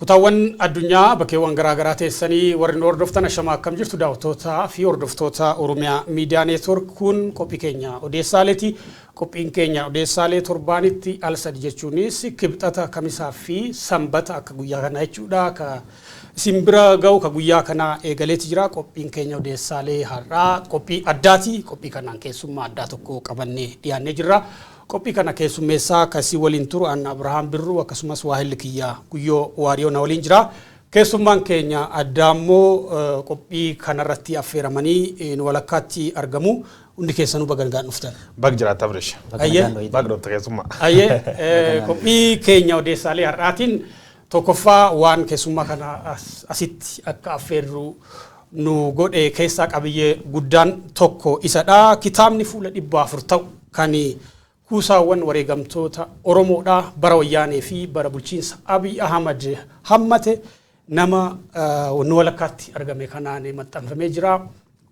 Kutaawwan addunyaa bakkeewwan garaagaraa teessanii warri nu hordoftan ashama akkam jirtu daawwattootaa fi hordoftoota Oromiyaa Miidiyaa Neetwoork kun qophii keenya odeessaaleeti. Qophiin keenya odeessaalee torbaanitti al sadi jechuunis kibxata kamisaa fi sanbata akka guyyaa kana jechuudha. Ka isin bira ga'u ka guyyaa kana eegaleeti jira. Qophiin keenya odeessaalee har'aa qophii addaati. Qophii kanaan keessummaa addaa tokko qabannee dhiyaannee jirra. Qophii kana keessummeessaa kasii waliin turu Anna Abrahaam Birruu akkasumas Waahilli Kiyyaa Guyyoo Waariyoo na waliin jira. Keessummaan keenya addaa immoo qophii kanarratti affeeramanii nu walakkaatti argamu. Hundi keessanuu bagangaan dhuftan. Bag jiraata Abresh. Bag dhufta keessummaa. Qophii keenya odeessaalee har'aatiin tokkoffaa waan keessummaa kana asitti akka affeerru nu godhe keessaa qabiyyee guddaan tokko isadha. Kitaabni fuula 400 ta'u kan kuusaawwan wareegamtoota Oromoodhaa bara wayyaanee fi bara bulchiinsa Abiy Ahmad hammate nama nu walakkaatti argame kanaan maxxanfamee jira.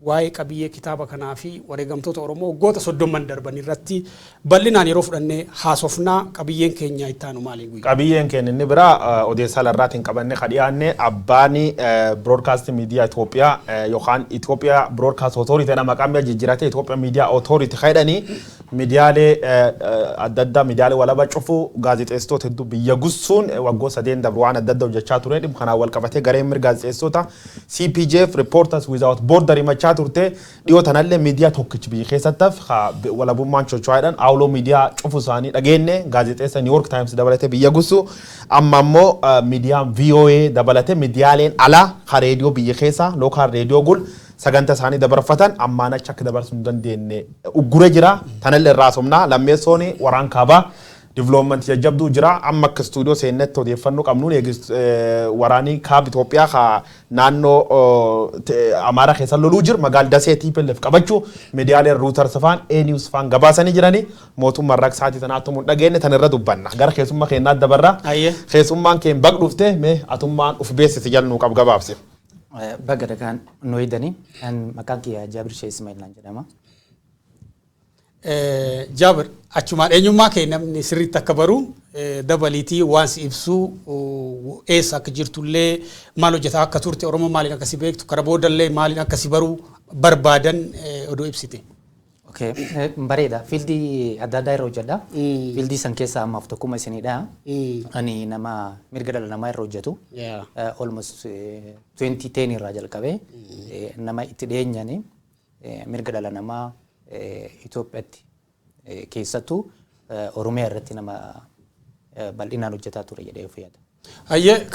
Waa'ee qabiyyee kitaaba kanaa fi wareegamtoota Oromoo waggoota 30 darban irratti bal'inaan yeroo fudhannee haasofnaa. Qabiyyeen keenya itti aanu maaliin guyyaa? Qabiyyeen keenya inni biraa odeessaa larraatiin qabanne kadhiyaanne abbaani broadcast media Itoophiyaa yookaan Itoophiyaa broadcast authority na maqaan jijjiirate Itoophiyaa media authority jedhanii miidiyaalee adda addaa miidiyaalee walaba cufuu gaazexeessitoota hedduu biyya gussuun waggoota 3 darbu waan adda addaa hojjechaa ture. Dhimma kanaan wal qabatee gareen mirga gaazexeessitoota CPJ Reporters Without Borders machaa turte dhiyootan allee miidiyaa tokkichi biyya keessattaaf walabummaan socho'aadhaan awloo miidiyaa cufu isaanii dhageenye gaazexeessa New York Times dabalatee biyya gussu amma immoo miidiyaan VOA dabalatee miidiyaaleen alaa ka reediyoo biyya keessa local reediyoo gul saganta isaanii dabarfatan ammaan achi akka dabarsuu hin dandeenye uggure jira. Tanallee irraa somnaa lammeessoon waraan kaabaa development jajjabduu jira. Amma akka stuudiyoo seennetti odeeffannoo qabnuun waraanii kaab Itoophiyaa ka naannoo Amaaraa keessa loluu jiru magaala Dasee TPLF qabachuu miidiyaaleen Reuters faan A-News faan gabaasanii jiranii mootummaan raksaatii tanaatti mun dhageenye tan irra dubbanna. Gara keessummaa keenyaa dabarra. Keessummaan keenya baq dhufte mee atummaan uf beessisi jalnuu qab gabaabse. Baga dagaan nooyidanii maqaan kiyya Jaabir Shee Ismail naan jedhama. Jaabir achumaan eenyummaa kee namni sirriitti akka baru dabaliitii waan si ibsuu eessa akka jirtullee maal hojjetaa akka turte Oromoo maaliin akka si beektu kara boodallee maaliin akka si baru barbaadan odoo ibsite. Bareeda fiildii adda addaa irra hojjedha. Fiildii san keessa ammaaf tokkuma isinidha. Ani nama mirga dhala namaa irra hojjetu. Almost 2010 irraa jalqabee nama itti dhiyeenyanii mirga dhala namaa Itoophiyaatti keessattuu Oromiyaa irratti nama bal'inaan hojjetaa ture jedhee fayyada.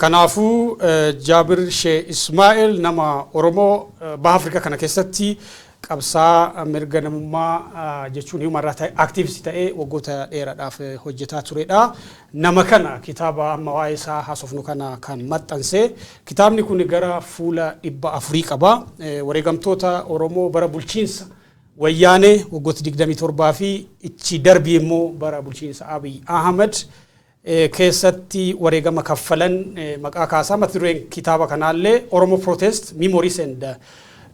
Kanaafuu Jaabir Shee Ismail nama Oromoo Baha Afrikaa kana keessatti qabsaa mirga namummaa jechuun human rights activist ta'ee waggoota dheeraadhaaf hojjetaa turedha. Nama kana kitaaba amma waa'ee isaa haasofnu kana kan maxxanse. Kitaabni kun gara fuula 400 qaba. Wareegamtoota Oromoo bara bulchiinsa wayyaanee waggoota 27 fi ichi darbii immoo bara bulchiinsa Abiy Ahmad keessatti wareegama kaffalan maqaa kaasaa. Mata dureen kitaaba kanaallee Oromo Protest Memories and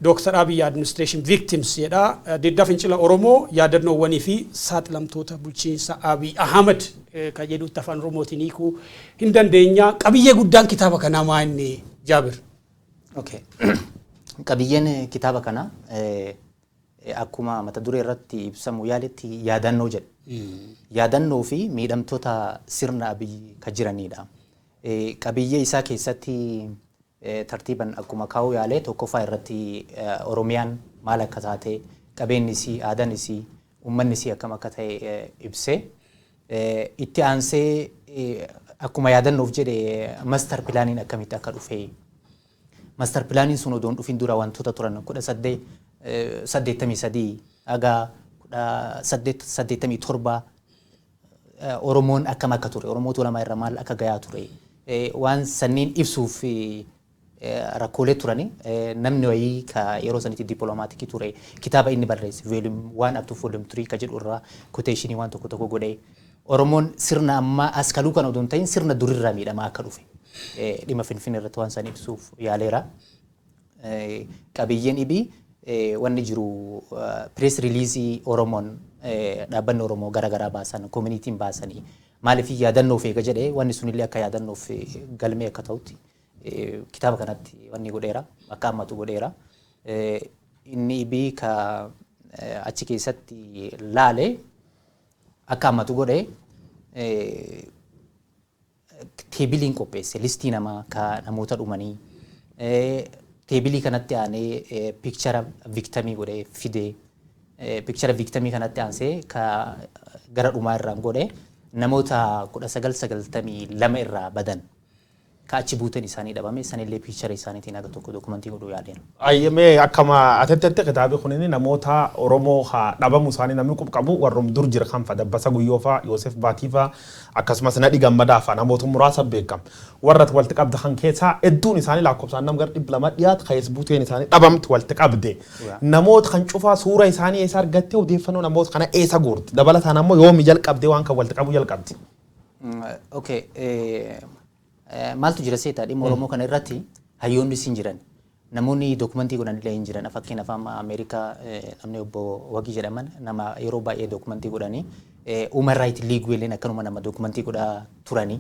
Dr. Abiy Administration Victims jedha. Diddaa fincila Oromoo yaadannoowwanii fi saaxilamtoota bulchiinsa Abiy Ahmad kan jedhutti afaan Oromootiin hiikuu hin dandeenya. Qabiyyee guddaan kitaaba kanaa maa inni Jaabir? Qabiyyeen kitaaba kana akkuma mata duree irratti ibsamu yaaletti yaadannoo jedha. Yaadannoo fi miidhamtoota sirna Abiy ka jiranidha. Qabiyyee isaa keessatti tartiiban akkuma kaa'uu yaale tokkoffaa irratti Oromiyaan maal akka taate qabeenyi isii aadaan isii uummanni isii akkam akka ta'e ibsee itti aansee akkuma yaadannoof jedhe master pilaaniin akkamitti akka dhufe. Master pilaaniin sun odoon dhufin dura wantoota turan 1883 aga 1887 Oromoon akkam akka ture Oromootu lama irra maal akka gayaa ture waan sanniin ibsuuf rakkoolee turani namni wayii ka yeroo sanitti dippiloomaatiikii ture kitaaba inni barreesse volume 1 up to volume 3 ka jedhu irraa quotationii waan tokko godhee Oromoon sirna ammaa as kaluu kan odoon ta'in sirna durirraa miidhamaa akka dhufe dhimma Finfinnee irratti waan san ibsuuf yaaleera. Qabiyyeen ibii wanni jiru press release Oromoon dhaabbanni Oromoo garaagaraa baasan community'n baasanii maaliif yaadannoof eega jedhee wanni sunillee akka yaadannoof galmee akka ta'utti kitaaba kanatti wanni godheera akka ammatu godheera inni ibii ka achi keessatti laale akka ammatu godhee teebiliin qopheesse listii namaa ka namoota dhumanii teebilii kanatti aanee piikchara viktamii godhee fidee piikchara viktamii kanatti aansee ka gara dhumaa irraan godhee namoota 1992 irraa badan ka achi buuteen isaanii dhabame sanillee piikchara isaaniitiin akka tokko dokumentii godhuu yaadeen. Ayyamee akkama atettatti kitaabii kunini namoota Oromoo haa dhabamu isaanii namni qabu warrum dur jira kan Dabbasa Guyyoofa Yoosef Baatiifa akkasumas Nadhi Gammadaafa namoota muraasa beekam warra walitti qabda kan keessaa hedduun isaanii lakkoofsaan nam gar 200 dhiyaat ka'es buuteen isaanii dhabamtu walitti qabde namoota kan cufaa suura isaanii eessa argattee odeeffannoo namoota kana eessa guurti dabalataan ammoo yoomi jalqabdee waan kan walitti qabu jalqabdi. Okay. Maaltu jira seetaa dhimma Oromoo kana irratti hayyoonni siin jiran namoonni dokumentii godhan illee hin jiran fakkeenyaaf amma Ameerikaa namni obbo Wagii jedhaman nama yeroo baay'ee dokumentii godhanii Human Rights League illee akkanuma nama dokumentii godhaa turanii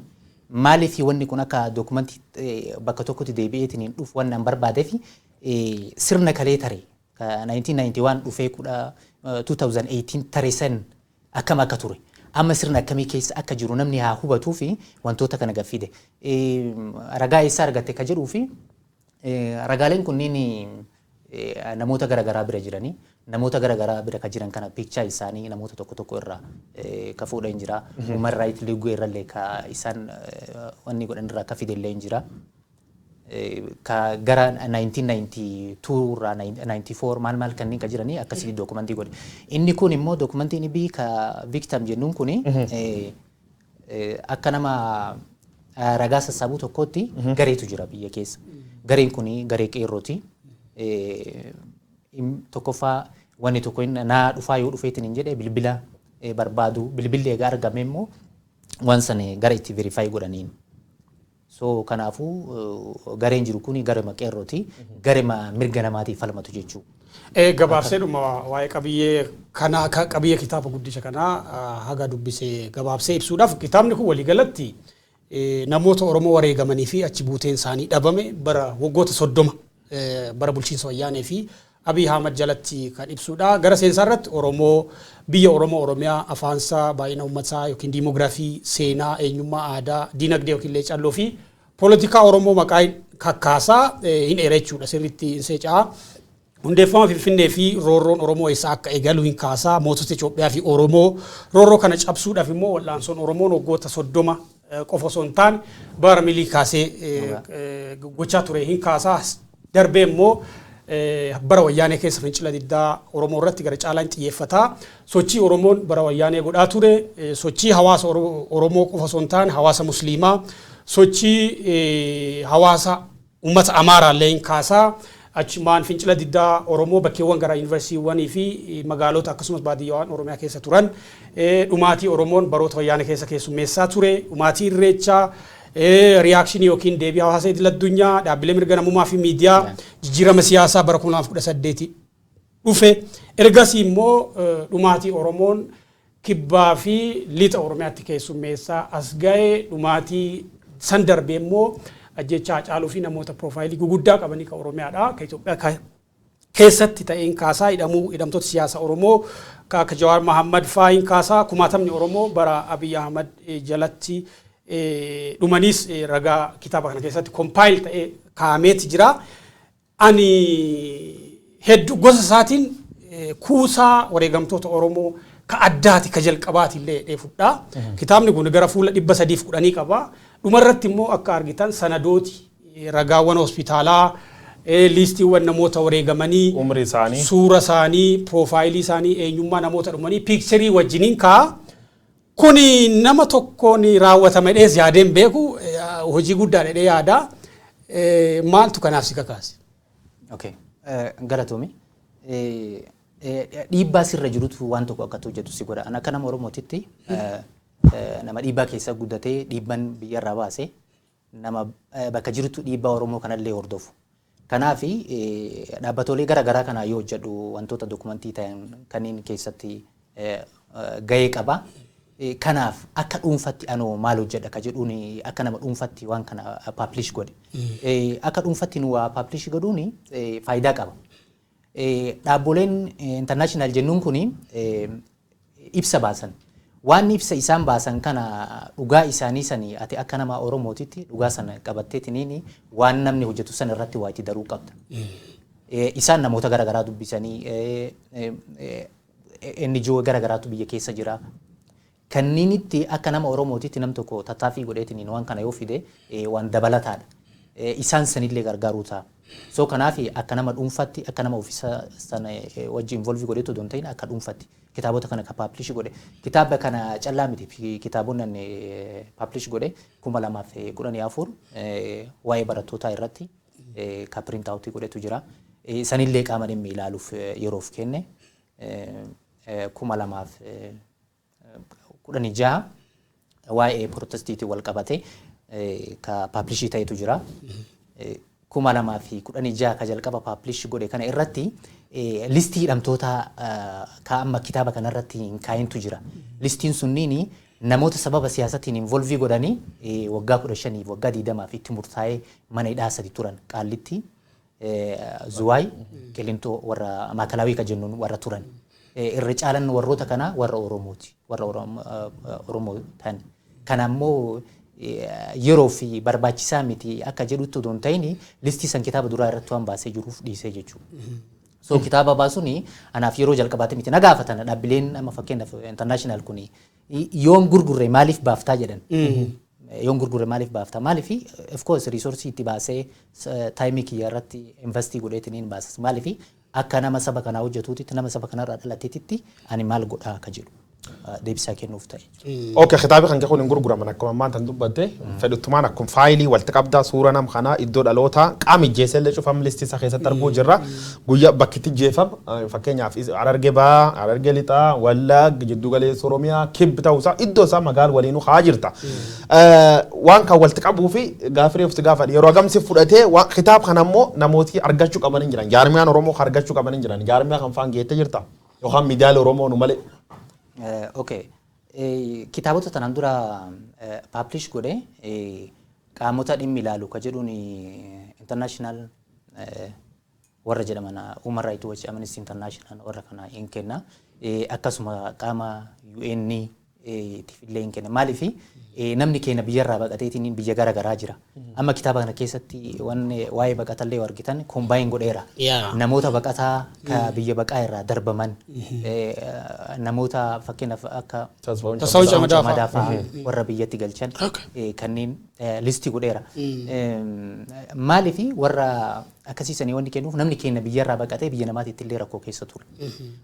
maaliif wanni kun akka dokumentii bakka tokkotti deebi'eetiin hin dhufu waan nan barbaadeef sirna kalee tare 1991 dhufee 2018 tare san akkam akka ture. Amma sirna akkamii keessa akka jiru namni haa hubatuu fi wantoota kana gaffide. Ragaa eessa argatte ka jedhuu fi ragaaleen kunniin namoota garaagaraa bira jiranii namoota garaagaraa bira ka jiran kana piikchaa isaanii namoota tokko tokko irraa ka fuudhan jira. Human Rights League irrallee ka isaan wanni godhan irraa ka fide illee hin jira. Ka gara 1992 irraa 94 maal kanneen ka jiranii akkasii dokumentii godhe. Inni kun immoo dokumentiin bii ka victim jennuun kuni akka nama ragaa sassaabuu tokkotti gareetu jira biyya keessa. Gareen kuni garee qeerrooti. Tokkoffaa wanni tokko naa dhufaa yoo dhufeetiin hin jedhee bilbila barbaadu bilbilli egaa argame immoo waan sana gara itti verify godhaniin. So kanaafuu gareen jiru kuni garee qeerrooti garee mirga namaatiif falmatu jechuudha. Gabaabseedhuma waa'ee qabiyyee kanaa qabiyyee kitaaba guddicha kanaa haga dubbisee gabaabsee ibsuudhaaf kitaabni kun waliigalatti namoota Oromoo wareegamanii fi achi buuteen isaanii dhabame bara waggoota 30 bara bulchiinsa wayyaanee fi Abiy Ahmad jalatti kan ibsuudha. Gara seensaa irratti Oromoo biyya Oromoo Oromiyaa afaansaa baay'ina uummataa yookiin diimoogiraafii seenaa eenyummaa aadaa diinagdee yookiin illee calloo fi poolitikaa Oromoo maqaa kakkaasaa hin dheera jechuudha sirriitti hin seecaa. Hundeeffama Finfinnee fi roorroon Oromoo eessaa akka eegalu hin kaasaa mootota Itoophiyaa fi Oromoo roorroo kana cabsuudhaaf immoo wal'aansoon Oromoon waggoota 30 qofa osoo hin taane bara milii kaasee gochaa ture hin kaasaa darbee immoo bara wayyaanee keessa fincila diddaa Oromoo irratti gara caalaan xiyyeeffataa sochii Oromoon bara wayyaanee godhaa ture sochii hawaasa Oromoo qofa osoo hin taane hawaasa Musliimaa sochii hawaasa uummata Amaaraa illee hin kaasaa achumaan fincila diddaa Oromoo bakkeewwan gara yuunivarsiitiiwwanii fi magaalota akkasumas baadiyyaawwan Oromiyaa keessa turan dhumaatii Oromoon baroota wayyaanee keessa keessummeessaa ture dhumaatii Irreechaa reakshinii yookiin deebii hawaasa idil addunyaa dhaabbilee mirga namummaa fi miidiyaa jijjiirama siyaasaa bara 2018 dhufe ergasii immoo dhumaatii Oromoon kibbaa fi lixa Oromiyaatti keessummeessaa as ga'ee dhumaatii san darbee immoo ajjechaa Haacaaluu fi namoota piroofaayilii guguddaa qabanii ka Oromiyaadha ka Itoophiyaa keessatti ta'een kaasaa hidhamtoota siyaasa Oromoo ka akka Jawaar Mahammad faayin kaasaa kumaatamni Oromoo bara Abiy Ahmad jalatti dhumanis ragaa kitaaba kana keessatti compile ta'ee kaameeti jira. Ani hedduu gosa isaatiin kuusaa wareegamtoota Oromoo ka addaati ka jalqabaati illee dheefudha. Kitaabni kun gara fuula 310 qaba. Dhumarratti immoo akka argitan sanadooti ragaawwan hospitaalaa liistiiwwan namoota wareegamanii umrii isaanii suura isaanii piroofaayilii isaanii eenyummaa namoota dhumanii piikcharii wajjiniin kaa kuni nama tokkoon raawwatame dhees yaadeen beeku hojii guddaa dhedhee yaada maaltu kanaaf si kakaase? Okay. Galatoomi. Dhiibbaa sirra jirutu waan tokko akka hojjetu si godha. Ana akka nama Oromootitti nama dhiibbaa keessa guddatee dhiibban biyyarraa baasee nama bakka jirutu dhiibbaa Oromoo kanallee hordofu. Kanaaf dhaabbatoolee garaagaraa kana yoo hojjedhu wantoota dokumentii ta'an kanneen keessatti gahee qaba. Kanaaf akka dhuunfatti anoo maal hojjedha ka jedhuun akka nama dhuunfatti waan kana publish godhe. Akka dhuunfatti nu publish godhuun faayidaa qaba. Dhaabboleen international jennuun kun ibsa baasan. Waan ibsa isaan baasan kana dhugaa isaanii sanii ati akka nama Oromootitti dhugaa sana qabatteetiniin waan namni hojjetu sana irratti waa itti daruu qabda. Isaan namoota garaagaraa dubbisanii NGO garaagaraatu biyya keessa jira. Kanniinitti akka nama Oromootitti nam tokko tattaaffii godheetiniin waan kana yoo fide waan dabalataadha. Isaan sanillee gargaaruu ta'a. So kanaaf akka nama dhuunfatti akka nama ofiisa sana wajjin involve godheetu don ta'in akka dhuunfatti kitaabota kana ka publish godhe. Kitaaba kana callaa miti kitaabonni publish godhe 2014 waa'ee barattootaa irratti ka print out godhetu jira. Sanillee qaama dhimmi ilaaluuf yeroof kenne 2016 waa'ee protestiitii wal qabate ka publish ta'etu jira. 2016 ka jalqaba publish godhe kana irratti listii hidhamtoota ka amma kitaaba kana irratti hin kaa'intu jira. Listiin sunniin namoota sababa siyaasatiin involve godhanii waggaa 15 waggaa 20 fi itti murtaa'ee mana hidhaa 3 turan Qaallitti Zuwaay Qilintoo warra Maakalaawii ka jennuun warra turan. Irra caalan warroota kana warra Oromooti. Warra Oromoo ta'an. Kana ammoo yeroo fi barbaachisaa miti akka jedhutti don ta'ini listii san kitaaba duraa irratti waan baasee jiruuf dhiisee jechuudha. So kitaaba baasuun anaaf yeroo jalqabaate miti nagaafatan dhaabbileen amma fakkeenyaaf international kun yoon gurgurre maaliif baaftaa jedhan. Yoon gurgurre maaliif baaftaa maaliif of course resource itti baasee time kiyya irratti investii godheetiniin baasas maaliif akka nama saba kanaa hojjetuutti nama saba kanarraa dhalateetitti ani maal godhaa akka jedhu. Deebisaa kennuuf ta'e. Okay, kitaabi kan kun hin gurguraman akkuma ammaan tan dubbatte fedhuttumaan akkuma faayilii walitti qabdaa suura nam kanaa iddoo dhaloota qaama jeesellee cufam listii isaa keessatti arguu jirra. Guyyaa bakkitti jeefam fakkeenyaaf Harargee Bahaa, Harargee Lixaa, Wallagga, Jiddu Galeessa Oromiyaa, Kibbi ta'uusaa iddoo isaa magaala waliinuu haa jirta. Waan kan walitti qabuu fi gaafiree ufti gaafa yeroo agamsi fudhatee kitaaba kana immoo namooti argachuu qaban hin jiran. Jaarmiyaan Oromoo argachuu qaban hin jiran. Jaarmiyaa kan faan geettee jirta. Yookaan miidiyaalee Oromoo nu malee. Okay. Kitaabota tanaan dura publish godhe qaamota dhimmi ilaalu ka jedhuun international warra jedhaman Human Rights Watch, Amnesty International warra kana hin kenna. Akkasuma qaama UN illee hin kenna. Maaliif namni keenya biyyarraa baqateetiin biyya garaagaraa jira. Amma kitaaba kana keessatti waa'ee baqatallee argitan combine godheera. Namoota baqataa ka biyya baqaa irraa darbaman namoota fakkeenyaaf akka Tasawwur Madaafaa warra biyyatti galchan kanneen listii godheera. Maaliif warra akkasiisanii wanti kennuuf namni keenya biyyarraa baqatee biyya namaatiitti illee rakkoo keessa ture.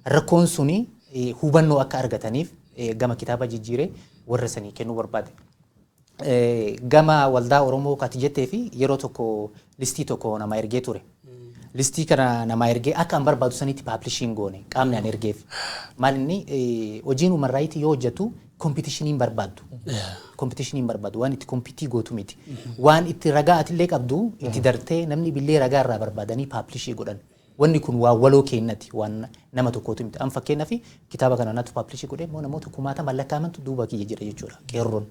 Rakkoon suni hubannoo akka argataniif gama kitaaba jijjiiree warra sanii kennuu barbaade. Gama waldaa Oromoo kati jettee fi yeroo tokko listii tokko nama ergee ture. Listii kana nama ergee akka an barbaadu sanitti publishing goone qaamni an ergeef. Maal inni hojiin Human Rights yoo hojjetu competitioniin barbaaddu. Competitioniin barbaaddu waan itti competii gootu miti. Waan itti ragaa atillee qabdu itti dartee namni billee ragaa irraa barbaadanii publishii godhan. Wanni kun waa waloo kennati waan nama tokkootu miti. An fakkeenyaaf kitaaba kana natu publish godhe moo namoota 1000 mallakkaamantu duuba kiyya jira jechuudha. Qeerroon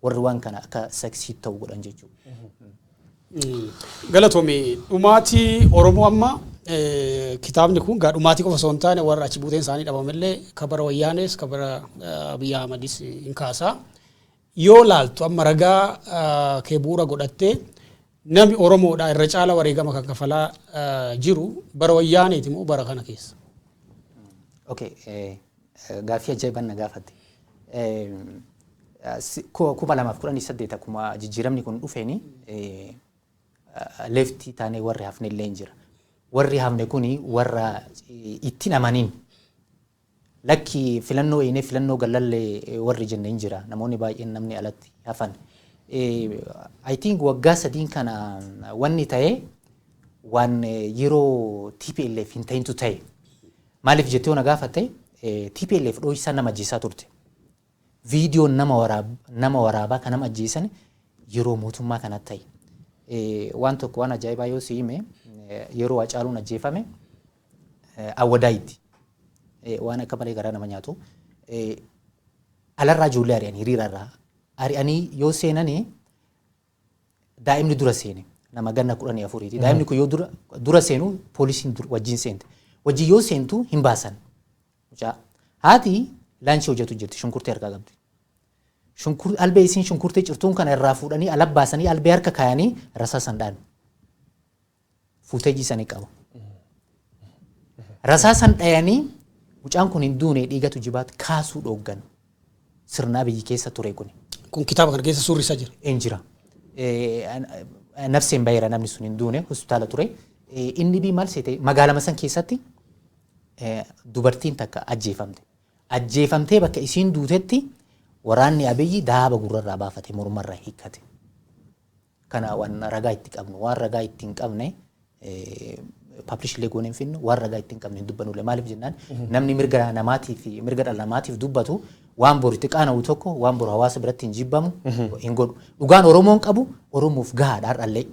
warri waan kana akka succeed ta'u godhan jechuudha. Galatoomii dhumaatii Oromoo amma kitaabni kun gaa dhumaatii qofa osoo hin taane warra achi buuteen isaanii dhabamallee kabara Wayyaanes kabara Abiyyi Ahmadis hin kaasaa. Yoo laaltu amma ragaa kee bu'uura godhattee namni Oromoodhaa irra caala wareegama kan kafalaa jiru bara Wayyaaneeti moo bara kana keessa? Okay, gaaffii ajaa'ibaan na gaafatte. 2018 akkuma jijjiiramni kun dhufeeni leftii taanee warri hafne illee jira. Warri hafne kuni warra ittiin amaniin lakki filannoo eenee filannoo galallee warri jenne hin jira. Namoonni baay'een namni alatti hafan. I think waggaa sadiin kana wanni ta'e waan yeroo TPLF hin ta'intu ta'e. Maaliif jettee ona gaafatte TPLF dhoohisaa nama ajjeesaa turte. Viidiyoon nama waraabaa kan nama ajjeesan yeroo mootummaa kanatti ta'e. Waan tokko waan ajaa'ibaa yoo si hime yeroo Hacaaluun ajjeefame Awwadaayitti waan akka malee garaa nama nyaatu alarraa ijoollee ari'anii hiriirarraa ari'anii yoo seenanii daa'imni dura seene nama ganna 14ti daa'imni kun yoo dura seenu poolisiin wajjin seente wajjin yoo seentu hin baasan haati laanchii hojjetu jirti shunkurtii harkaa qabdi albee isiin shunkurtii cirtuun kana irraa fuudhanii ala baasanii albee harka kaayanii rasaasan dhaan fuutee jiisanii qabu rasaasan dhayanii mucaan kun hin duune dhiigatu jibaat kaasuu dhooggan sirnaa biyyi keessa ture kun kitaaba kana keessa suurri isaa jira een jira nafseen bayira namni sun hin duune hospitaala ture inni bii maal seete magaalama san keessatti dubartiin takka ajjeefamtee bakka isiin duutetti waraanni Abiyyi daaba gurrarraa baafate mormarraa hiikkate kana waan ragaa itti qabnu waan ragaa itti hin qabne publish legoon hin finnu waan ragaa itti hin qabne hin dubbannulle maaliif jennaan namni mirga dhala namaatiif dubbatu waan boru itti qaana'u tokko waan boru hawaasa biratti hin jibbamu hin godhu dhugaan Oromoon qabu Oromoof gahaadha har'allee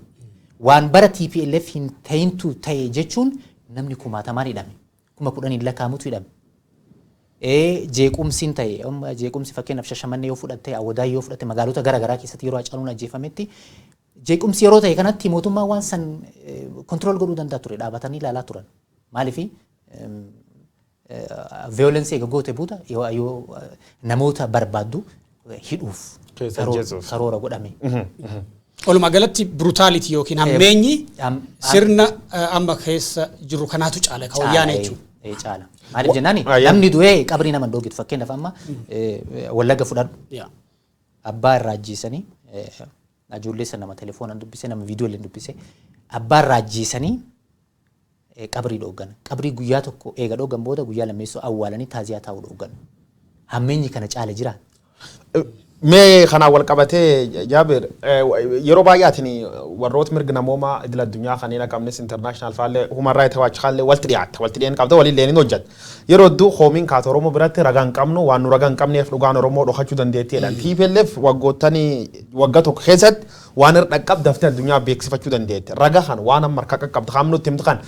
waan bara TPLF hin ta'intu ta'e jechuun namni kumaatamaan hidhame 10,000 lakkaa'amutu hidhame jeequmsiin ta'e jeequmsi fakkeenyaaf Shashamannee yoo fudhatte Awwadaa yoo fudhatte magaalota garaagaraa keessatti yeroo Hacaaluun ajjeefametti jeequmsi yeroo ta'e kanatti mootummaan waan san kontrol godhuu danda'a ture dhaabatanii ilaalaa turan maaliif violence eega goote buuta yoo namoota barbaaddu hidhuuf karoora godhame. Walumaa galatti brutality yookiin hammeenyi sirna amma keessa jiru kanaatu caala ka wayyaana jechuudha. Caala. Maaliif jennaani namni du'ee qabrii nama dhooggitu fakkeenyaaf amma Wallagga fudhadhu. Abbaa irraa ajjeesanii ijoollee sana nama telefoonaan dubbise nama viidiyooleen dubbise abbaa irraa ajjeesanii qabrii dhooggan. Qabrii guyyaa tokko eega dhooggan booda guyyaa lammeessoo awwaalanii taaziyaa taa'uu dhooggan. Hammeenyi kana caala jira. Mee kana wal qabatee Jaabir yeroo baay'aatiin warroota mirga namoomaa idil addunyaa kanneen akka Amnesty International faallee Human Rights Watch faallee walitti dhiyaatan qabda waliin ni hojjeta. Yeroo hedduu hoomiin kaata Oromoo biratti ragaa hin qabnu waan nu ragaa hin qabneef dhugaan Oromoo dhokachuu dandeettiidhaan. TPLF waggaa tokko keessatti waan irra dhaqqab daftee addunyaa beeksifachuu dandeetti. Ragaa kan waan amma harka qaqqabdu hamma nutti himtu kan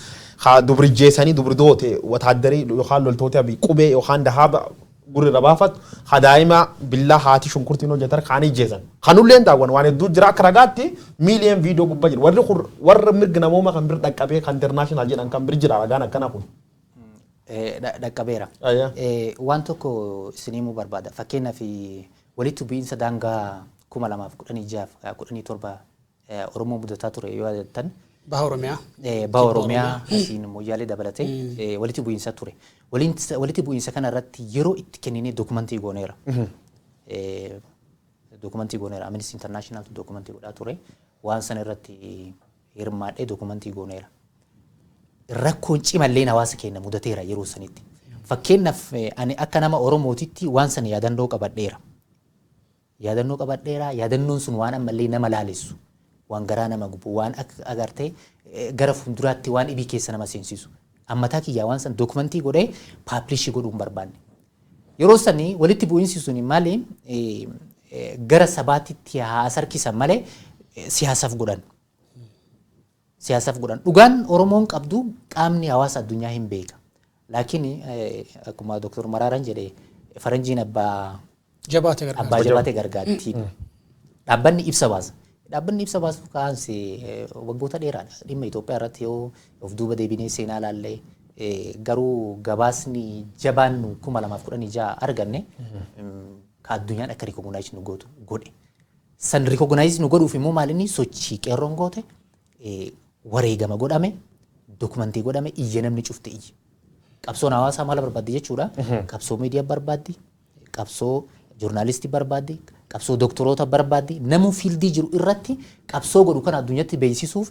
dubri jeesanii dubri doote wataaddarii yookaan loltoota qubee yookaan dahaaba gurri rabaafat hadaima billah haati shunkurtiin hojjetar kaanii jeesan kanulleen daawwan waan hedduu jira akka ragaatti miiliyoon viidiyoo gubbaa jiru warri mirga namooma kan bir dhaqqabee kan international jedhan kan bir jira ragaan akkana kun dhaqqabeera waan tokko isinimuu barbaada fakkeenyaaf walitti bu'iinsa daangaa 2016 Oromoo mudataa ture yoo yaadattan Baha Oromiyaa. Baha Oromiyaa asiin Moyyaalee dabalatee walitti bu'iinsa ture. Walitti bu'iinsa kana irratti yeroo itti kenninee dokumentii gooneera. Dokumentii gooneera. Amnesty International dokumentii godhaa ture. Waan sana irratti hirmaadhee dokumentii gooneera. Rakkoon cimallee hawaasa keenya mudateera yeroo sanitti. Fakkeenyaaf ani akka nama Oromootitti waan sana yaadannoo qabadheera. Yaadannoon sun waan ammallee nama laalessu. Waan garaa nama gubu waan agartee gara fuulduraatti waan ibii keessa nama seensisu ammataa kiyyaa waan san dokumentii godhee paablish godhuun barbaanne yeroo sanii walitti bu'iinsi sun maali gara sabaatitti haasarkisan malee siyaasaaf godhan dhugaan Oromoon qabdu qaamni hawaasa addunyaa hin beeka laakiin akkuma Dr. Maraaran jedhe faranjiin abbaa jabaate gargaartii dhaabbanni ibsa baasa. Dhaabbanni ibsa baasu kaansi waggoota dheeraadha. Dhimma Itoophiyaa irratti yoo of duuba deebinee seenaa laallee garuu gabaasni jabaan 2016 arganne ka addunyaan akka recognize nu godhe. San recognize nu godhuuf immoo maalinni sochii qeerroon goote wareegama godhame dokumentii godhame iyya namni cufte iyya. Qabsoon hawaasaa maal barbaaddi jechuudha. Qabsoo miidiyaa barbaaddi. Qabsoo joornaalistii barbaaddi. Qabsoo doktoroota barbaaddi namuu fiildii jiru irratti qabsoo godhu kan addunyaatti beeksisuuf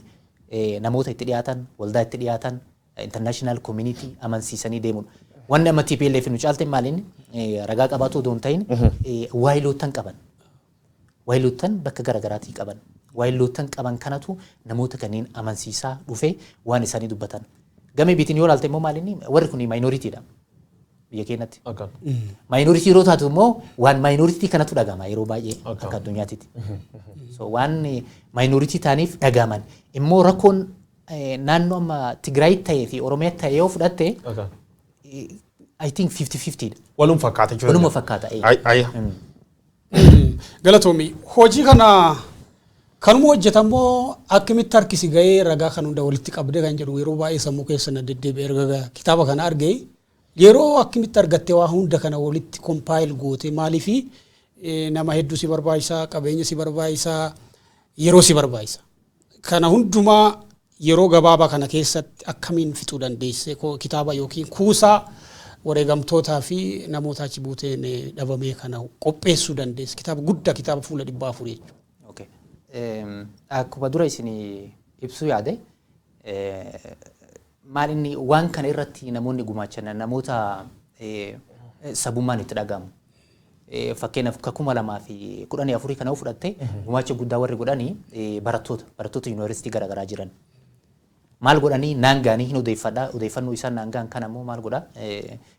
namoota itti dhiyaatan waldaa itti dhiyaatan international community amansiisanii deemuudha. Wanni amma TPLF nu caalte maaliin ragaa qabaatu odoon ta'in waayilootan qaban. Waayilootan bakka garaagaraatii qaban. Waayilootan qaban kanatu namoota kanneen amansiisaa dhufee waan isaanii dubbatan. Gamee biitiin yoo laalte immoo maaliin warri kun minoritiidha. Biyya keenyatti. Minority yeroo taatu immoo waan minority kanatu dhagama yeroo baay'ee akka addunyaatti. So waan minority taaniif dhagaman immoo rakkoon naannoo amma Tigraay ta'ee fi Oromiyaa ta'ee yoo fudhatte I think 50-50 dha. Walum fakkaata jechuudha. Waluma fakkaata. Ayya. Galatoomi hojii kana kanuma hojjetamoo akkamitti harkisi ga'ee ragaa kan hunda walitti qabdee kan jedhu yeroo baay'ee sammuu keessa na deddeebi'ee erga kitaaba kana argee yeroo akkamitti argattee waa hunda kana walitti compile goote maaliifi nama hedduu si barbaachisa qabeenya si barbaachisa yeroo si barbaachisa kana hundumaa yeroo gabaabaa kana keessatti akkamiin fixuu dandeesse kitaaba yookiin kuusaa wareegamtootaa fi namoota achi buuteen dhabamee kana qopheessuu dandeesse kitaaba guddaa kitaaba fuula 400 jechuudha. Okay. Akkuma dura isin ibsuu yaade maal inni waan kana irratti namoonni gumaachan namoota sabummaan itti dhagahamu. Fakkeenyaaf 2014 kana fudhatte gumaacha guddaa warri godhanii barattoota yuunivarsiitii garaagaraa jiran. Maal godhanii naangaanii hin odeeffannoo isaan naangaan kan ammoo maal godha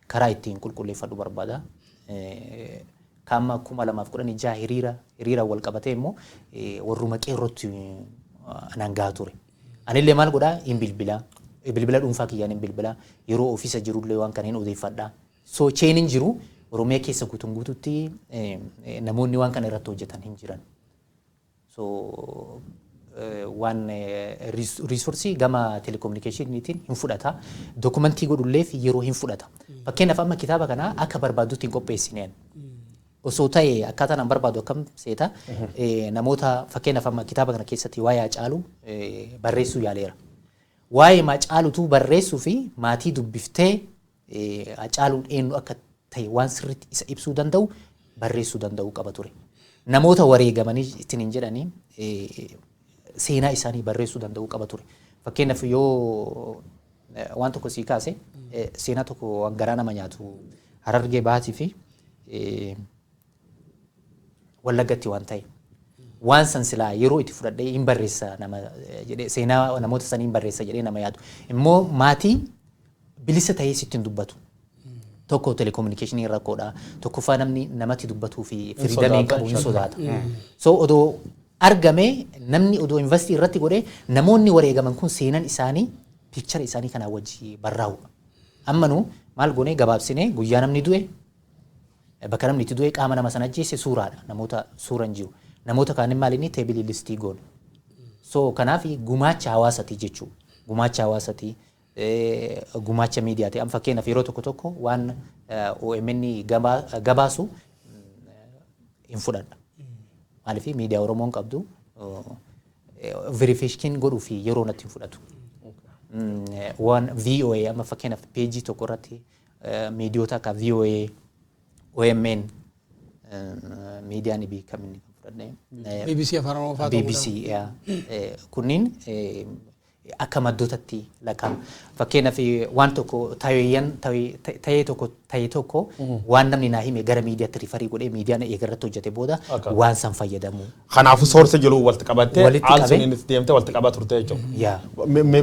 karaa ittiin qulqulleeffadhu barbaada. Kama 2016 hiriira wal qabatee immoo warruma qeerrootti naangaa ture. Anillee maal godha hin bilbila dhuunfaa kiyyaan hin bilbila yeroo ofiisa jirullee waan kana hin odeeffadha. So chainin jiru Oromiyaa keessa guutuutti namoonni waan kana irratti hojjetan hin jiran. So waan resource gama telecommunicationitiin hin fudhata. Dokumentii godhullee fi yeroo hin fudhata. Fakkeenyaaf amma kitaaba kana akka barbaadutti hin qopheessineen. Osoo ta'e akkaataan an barbaadu akkam seeta namoota fakkeenyaaf amma kitaaba kana keessatti waa'ee Hacaaluu barreessuu yaaleera. Waa'ee Hacaaluutu barreessuu fi maatii dubbiftee Hacaaluun eenyu akka ta'e waan sirriitti isa ibsuu danda'u barreessuu danda'u qaba ture. Namoota wareegamanii ittiin hin jedhanii seenaa isaanii barreessuu danda'u qaba ture. Fakkeenyaaf yoo waan tokko sii kaase seenaa tokko waan garaa nama nyaatu Harargee Baatii fi Wallagatti waan ta'e waan san silaa yeroo itti fudhadhee hin barreessa nama jedhee seenaa namoota sanii hin barreessa jedhee nama yaadu immoo maatii bilisa ta'ee sitti hin dubbatu tokko telecommunicationii rakkoodha tokkoffaa namni namatti dubbatuu fi firiidamee qabu hin sodaata so odoo argame namni odoo investii irratti godhee namoonni wareegaman kun seenan isaanii piikchara isaanii kana wajji barraa'u ammanu maal goonee gabaabsinee guyyaa namni du'e bakka namni itti du'e qaama nama sana ajjeesse suuraadha namoota suuran jiru namoota kaan maal inni teebilii listii goon so kanaaf gumaacha hawaasatii jechuu gumaacha hawaasatii gumaacha miidiyaati am fakkeenyaaf yeroo tokko waan OMN gabaasu hin fudhadha maaliif miidiyaa Oromoon qabdu verification godhuu fi yeroo natti hin fudhatu waan VOA amma fakkeenyaaf peejii tokko irratti miidiyoota akka VOA OMN meediaan beekamin BBC afaan Oromoo fa'aa BBC kunniin akka maddootatti lakkaa'ama. Fakkeenyaaf waan tokko ta'ee tokko waan namni naa hime gara miidiyaatti rifarii godhee miidiyaan eegarratti hojjete booda waan san fayyadamu. Kanaafuu soorsa jiru walitti qabattee aalsuun inni deemtee walitti qabaa turte jechuudha.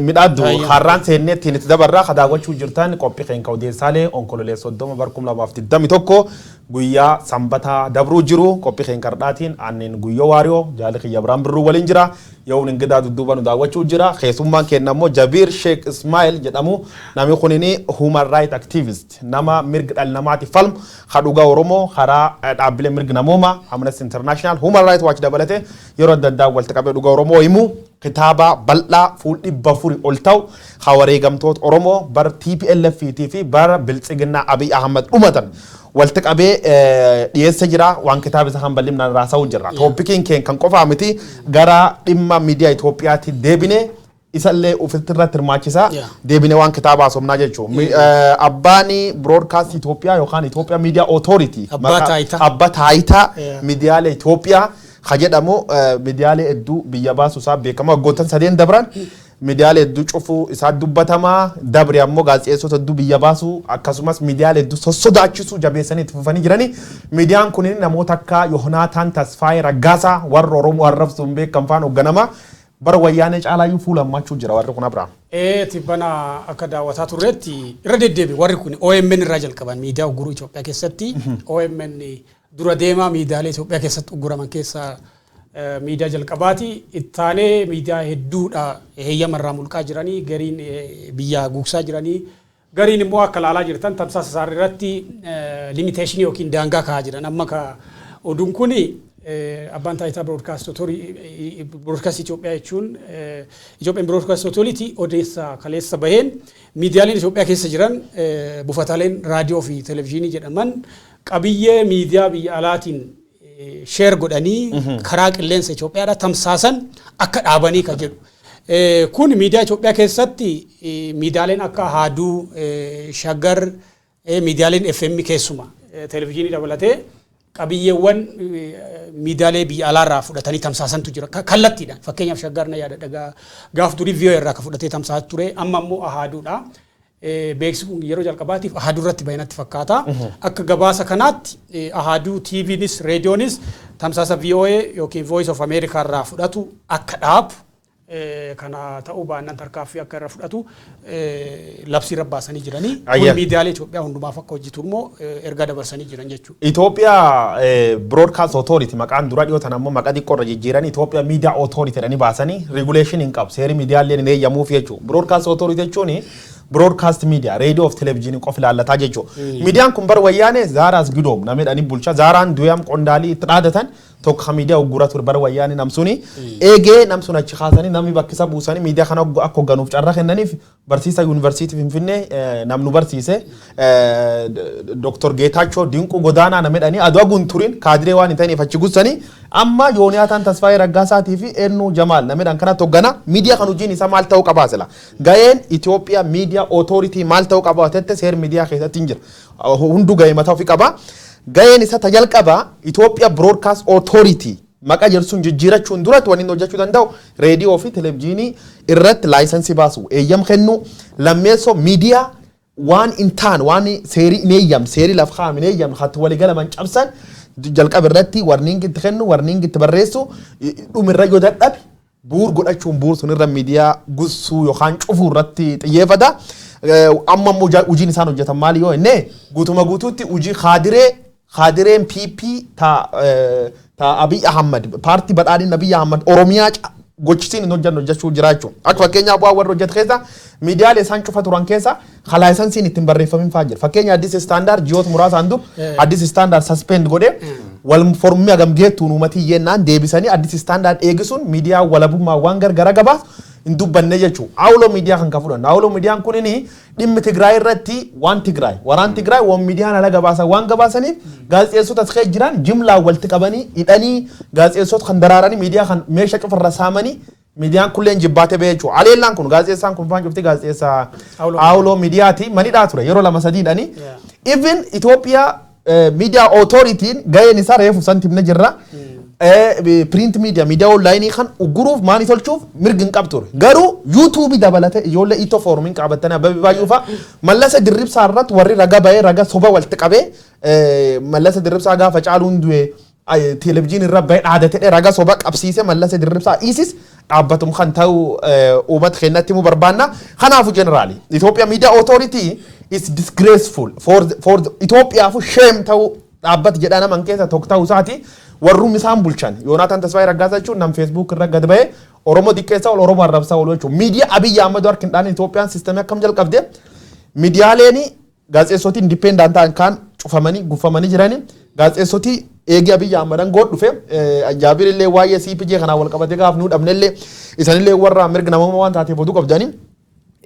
Midhaaddu har'aan seennee ittiin itti dabarraa ka daawwachuu jirtan qophii keenya odeessaalee onkololeessa 30/2021 guyyaa sanbataa dabruu jiru qophii keenya kardhaatiin aanneen guyyoo waariyoo jaalli kiyya biraan birruu waliin jira yoo ningidaa dudduuba nu daawwachuu jira keessummaan keenya immoo Jabiir Sheekh Ismaa'il jedhamu namni kunini human right activist nama mirga dhala namaatiif falmu kadhugaa Oromoo karaa dhaabbilee mirga namoomaa Amnesty International Human Rights Watch dabalate yeroo adda addaa walitti qabee dhugaa Oromoo himu kitaaba bal'aa fuul 400 ol ta'u wareegamtoota Oromoo bar TPLF fi bar Biltsiginnaa Abiy Ahmad dhumatan walitti qabee dhiyeessa jira waan kitaaba isa kan bal'inaan raasa'u jira. Tooppikiin keenya kan qofaa miti gara dhimma miidiyaa Itoophiyaatti deebinee isallee ofitti irratti hirmaachisa deebinee waan kitaaba haasofnaa jechuudha. Abbaan broadcast Itoophiyaa yookaan Itoophiyaa Media Authority abbaa taayitaa miidiyaalee Itoophiyaa jedhamu miidiyaalee hedduu biyya baasuusaa beekama waggoottan 3 dabran miidiyaalee hedduu cufuu isaa dubbatamaa dabre ammoo gaazexeessota hedduu biyya baasuu akkasumas miidiyaalee hedduu sossodaachisuu jabeessanii itti fufanii jiranii miidiyaan kun namoota akka Yoonaataan Tasfaayee Raggaasaa warra Oromoo arrabsuun beekaman faan hoogganama bara wayyaanee caalaayyuu fuulammachuu jira warri kun Abiraam. Tibbana akka daawwataa turreetti irra deddeebi warri kun OMN irraa jalqaban miidiyaa ugguruu Itoophiyaa keessatti OMN dura deemaa miidiyaalee Itoophiyaa keessatti ugguraman keessaa miidiyaa jalqabaati ittaanee miidiyaa hedduudha heeyyamarraa mulqaa jiranii gariin biyyaa guugsaa jiranii gariin immoo akka ilaalaa jirtan tamsaasa isaanii irratti limiteeshinii yookiin daangaa kaa'aa jiran amma ka oduun kuni abbaan taayitaa broadcast Itoophiyaa jechuun Ethiopian Broadcast Authority odeessa kaleessa baheen miidiyaaleen Itoophiyaa keessa jiran buufataaleen raadiyoo fi televezyiinii jedhaman qabiyyee miidiyaa biyya alaatiin sheer godhanii karaa qilleensa Itoophiyaadha tamsaasan akka dhaabanii kan jedhu. Kun miidiyaa Itoophiyaa keessatti miidiyaaleen akka Haaduu, Shaggar, miidiyaaleen FM keessuma televezyiinii dabalatee qabiyyeewwan miidiyaalee biyya alaarraa fudhatanii tamsaasantu jira kallattiidhaan fakkeenyaaf Shaggar na yaada gaaf durii VOA irraa ka fudhatee tamsaasaa ture amma immoo Ahaaduudha beeksisuun yeroo jalqabaatiif Ahaaduu irratti baay'inatti fakkaata akka gabaasa kanaatti Ahaaduu TVnis reediyoonis tamsaasa VOA yookiin Voice of America irraa fudhatu akka dhaabu kana ta'uu baannaan tarkaaffii akka irra fudhatu labsii rabbaasanii jiranii kun miidiyaalee Itoophiyaa hundumaaf akka hojjetu immoo erga dabarsanii jiran jechuudha. Itoophiyaa Broadcast Authority maqaan dura dhiyootan ammoo maqaa xiqqoo irra jijjiiranii Itoophiyaa Media Authority jedhanii baasanii regulation hin qabu seerri miidiyaalee hin eeyyamuuf jechuudha. Broadcast Authority jechuun broadcast media radio of television qof ilaallata jechuudha. Miidiyaan kun bara wayyaanee Zaaraas Gidoom namedhanii bulchaa Zaaraan Duyam Qondaalii itti dhaadatan tokko miidiyaa uggura ture bara wayyaanee namsuni eegee namsun achi kaasanii namni bakkisa buusanii miidiyaa kana akka hogganuuf carraa kennaniif barsiisaa yuunivarsiitii Finfinnee namnu barsiise Dr. Geetaachoo Dinquu Godaanaa namedhanii adwa gunturin kaadiree waan hin ta'iniif achi gussanii amma Yooniyaataan Tasfaayee Raggaasaatii fi Ennuu Jamaal namedhan kanatti hoggana miidiyaa kan hojiin isaa maal ta'uu qabaa sila ga'een Itoophiyaa Media Authority maal ta'uu qabaa tette seer miidiyaa keessatti hin jira hundu ga'ee mataa ofii qabaa ga'een isa tajalqaba Itoophiyaa Broadcast Authority maqaa jedhuun jijjiirachuun duratti waan inni hojjechuu danda'u reediyoo fi televezyiinii irratti laayisensii baasu eeyyam kennu lammeessoo miidiyaa waan intaan waan seerii hin eeyyam seerii laf kaa'am hin eeyyam hatti walii galaman cabsan jalqaba irratti warniingi itti kennu warniingi itti barreessu dhumirra yoo dadhabe buur godhachuun buur sunirra miidiyaa gussuu yookaan cufuu irratti xiyyeeffata. Amma immoo hojiin isaan hojjetan maali yoo inni guutuma guutuutti hojii Khadireen PP ta Abiy Ahmad paartii badhaadhina Abiy Ahmad Oromiyaa gochisiin hin hojjechuu jiraachuu akka fakkeenyaaf waan warra hojjetu keessa miidiyaalee isaan cufa turan keessa laayisansiin ittiin barreeffamin fa'aa jira fakkeenya Addis Standard ji'oota muraasaan dur Addis Standard suspend godhee wal formii hagam geettuun uummatii yennaan deebisanii Addis Standard eegisuun miidiyaa walabummaa waan gargara gabaas hin dubbanne jechuun Awuloo miidiyaa kan kafuudhaan Awuloo miidiyaan kun inni dhimmi Tigraay irratti waan Tigraay waraan Tigraay waan miidiyaan ala gabaasan waan gabaasaniif gaazexeessota as jiran jimlaa walitti qabanii hidhanii gaazexeessota kan daraaranii miidiyaa kan meeshaa cufarra saamanii miidiyaan kulleen jibbaatee ba'ee jechuudha. Aleellaan kun gaazexeessaan kun faan cufti gaazexeessaa Awuloo miidiyaati manidhaa ture yeroo lama sadiidhanii even Itoophiyaa Media Authority ga'een isaa reefu santimne jirra. Print media media online kan uguruuf maani tolchuuf mirgin qabtur garuu YouTube dabalate ijoollee ito formin qabatana baay'uufa mallasa dirribsaa irratti warri raga ba'ee raga soba walitti qabee mallasa dirribsaa gaafa caaluun du'e televezyiinii irra ba'ee dhaadate raga soba qabsiise mallasa dirribsaa isis dhaabbatum kan ta'u uummata keenyatti mu barbaanna kanaafu jeneraali Ethiopia Media Authority is disgraceful for Ethiopia fu shame ta'u dhaabbat jedhana man keessa tokko ta'u isaati warrum isaan bulchan Yoonaataan Tasfaayee Raggaasaa jechuun nam Facebook irra gad ba'ee Oromoo xiqqeessaa Oromoo arrabsaa oolu jechuudha. Miidiyaa Abiy Ahmad harkin dhaan Itoophiyaan siistemii akkam jalqabde miidiyaaleen gaazexeessoti independent ta'an kaan cufamanii guffamanii jiranii gaazexeessoti eegee Abiy Ahmad god dhufe Jaabir illee waa'ee CPJ kanaa wal qabatee gaaf nuu dhabne illee isanillee warra mirga namummaa waan taateef oduu qabdanii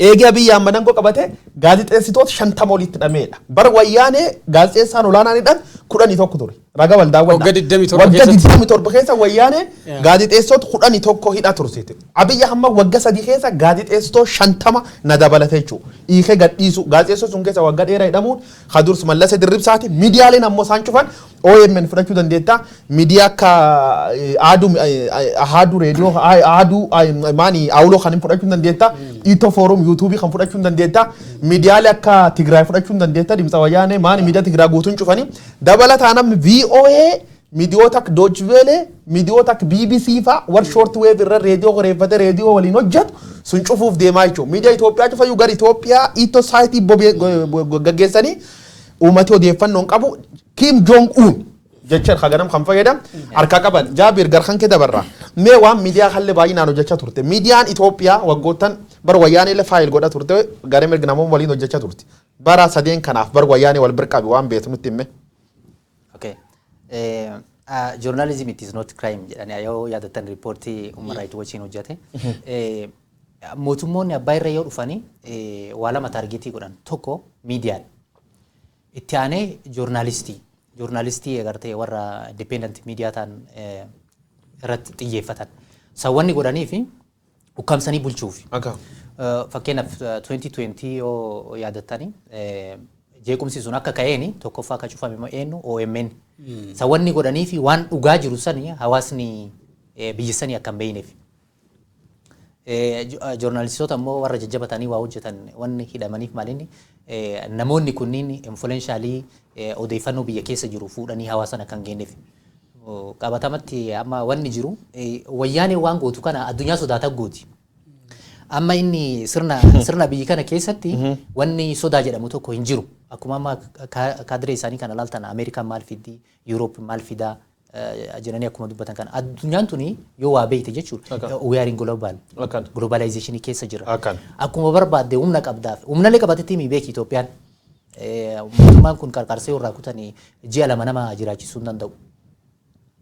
eegee Abiy Ahmad go qabate gaazexeessitoota 50 olitti dhameedha. Bara wayyaanee gaazexeessaan olaanaanidhaan 11 ture. Raga waldaa waggaa 27 keessa wayyaanee gaazexeessitoota 11 hidha tursite. Abiy Ahmad waggaa 3 keessa gaazexeessitoota 50 na dabalate jechuudha. Hiikee gadhiisu gaazexeessitoota sun keessa waggaa dheeraa hidhamuun Kadursi Mallasa Dirribsaati miidiyaaleen ammoo isaan cufan OMN fudhachuu dandeetta miidiyaa akka Ahadu reediyoo Ahadu maani Awuloo kan fudhachuu dandeetta Ito Forum YouTube kan fudhachuu dandeetta miidiyaalee akka Tigraay fudhachuu dandeetta Dimtsa Wayyaanee maani miidiyaa Tigraay guutuun cufanii dabalataan namni VOA miidiyoota akka Deutsche Welle miidiyoota akka BBC fa war short wave irra reediyoo qoreeffate reediyoo waliin hojjetu sun cufuuf deemaa jechuudha miidiyaa Itoophiyaa cufayyuu gara Itoophiyaa Ito saayitii gaggeessanii uummati odeeffannoon qabu Kim Jong Un jecha haganam kan fayyadam harka qaban Jaabir garkan ke dabarra mee waan miidiyaa halle baay'inaan hojjechaa turte miidiyaan Itoophiyaa waggootan bar wayyaanee la faayil godha turte garee mirga namoota waliin hojjechaa turte bara sadeen kanaaf bar wayyaanee wal birqabi waan beektu nutti himme. Okay. Journalism it is not crime jedhanii yoo yaadatan riippoortii Human Rights Watch hojjete. Mootummoonni abbaa irra yoo dhufanii waa lama taargeetii godhan tokko miidiyaan itti aanee joornaalistii agartee warra independent miidiyaa ta'an irratti xiyyeeffatan sawwanni godhanii fi ukkaamsanii bulchuuf. Fakkeenyaaf 2020 yoo yaadatanii jeequmsi sun akka ka'een tokkoffaa akka cufame eenyu OMN sawwanni godhanii fi waan dhugaa jiru sanii hawaasni biyya sanii akka hin beekneef. Joornaalistoota immoo warra jajjabatanii waa hojjetan wanni hidhamaniif maalinni namoonni kunniin influenshaalii odeeffannoo biyya keessa jiru fuudhanii hawaasan akka hin geenyeef. Qabatamatti amma wanni jiru wayyaanee waan gootu kana addunyaa sodaata gooti. Amma inni sirna biyya kana keessatti wanni sodaa jedhamu tokko hin jiru. Akkuma amma kaadiree isaanii kana laaltan Ameerikaan maal fiddi, Yuuroop maal fidaa jedhanii akkuma dubbatan kana addunyaan tuni yoo waa beekte jechuudha. We are in globalization keessa jira. Akkuma barbaadde humna qabdaaf humnallee qabatetti mi beeki Itoophiyaan. Mootummaan kun qarqarsee irraa kutanii ji'a lama nama jiraachisuu hin danda'u.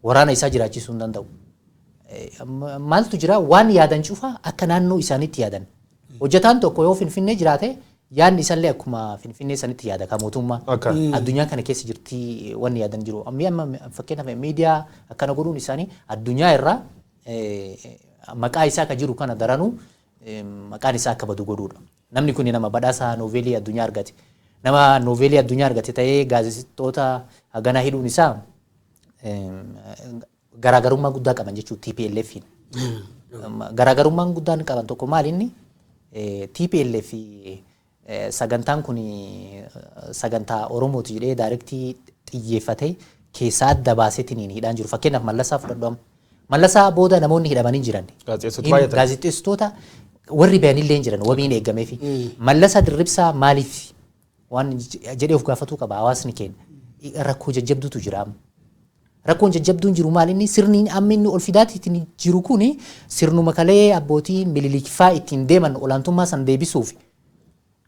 Waraana isaa jiraachisuu hin danda'u. Maaltu jira waan yaadan cufa akka naannoo isaaniitti yaadan. Hojjetaan tokko yoo Finfinnee jiraate yaadni isallee akkuma Finfinnee sanitti yaada ka mootummaa. Addunyaa kana keessa jirti wanni yaadan jiru. Amma fakkeenyaaf miidiyaa akkana godhuun isaanii addunyaa irraa maqaa isaa akka jiru kana daranuu maqaan isaa akka badu godhuudha. Namni kun nama badhaasa nooveelii addunyaa argate. Nama nooveelii addunyaa argate ta'ee gaazexeessitoota haganaa hidhuun isaa garaagarummaa guddaa qaban jechuudha TPLF. Garaagarummaan guddaan qaban tokko maal inni TPLF sagantaan kun sagantaa Oromooti jedhee daayirektii xiyyeeffatee keessaa adda baaseetiin hidhaan jiru. Fakkeenyaaf Mallasaa fudhadhu. Mallasaa booda namoonni hidhamanii jiran. Gaazexeessitoota warri bayanillee jiran wabiin eegamee fi Mallasaa Dirribsaa maaliif waan jedhee of gaafatuu qaba hawaasni keenya rakkoo jajjabduutu jira. Rakkoon jajjabduun jiru maal inni sirni amma inni ol fidaatiitiin jiru kuni sirnuma kalee abbootii mililikfaa ittiin deeman olaantummaa san deebisuuf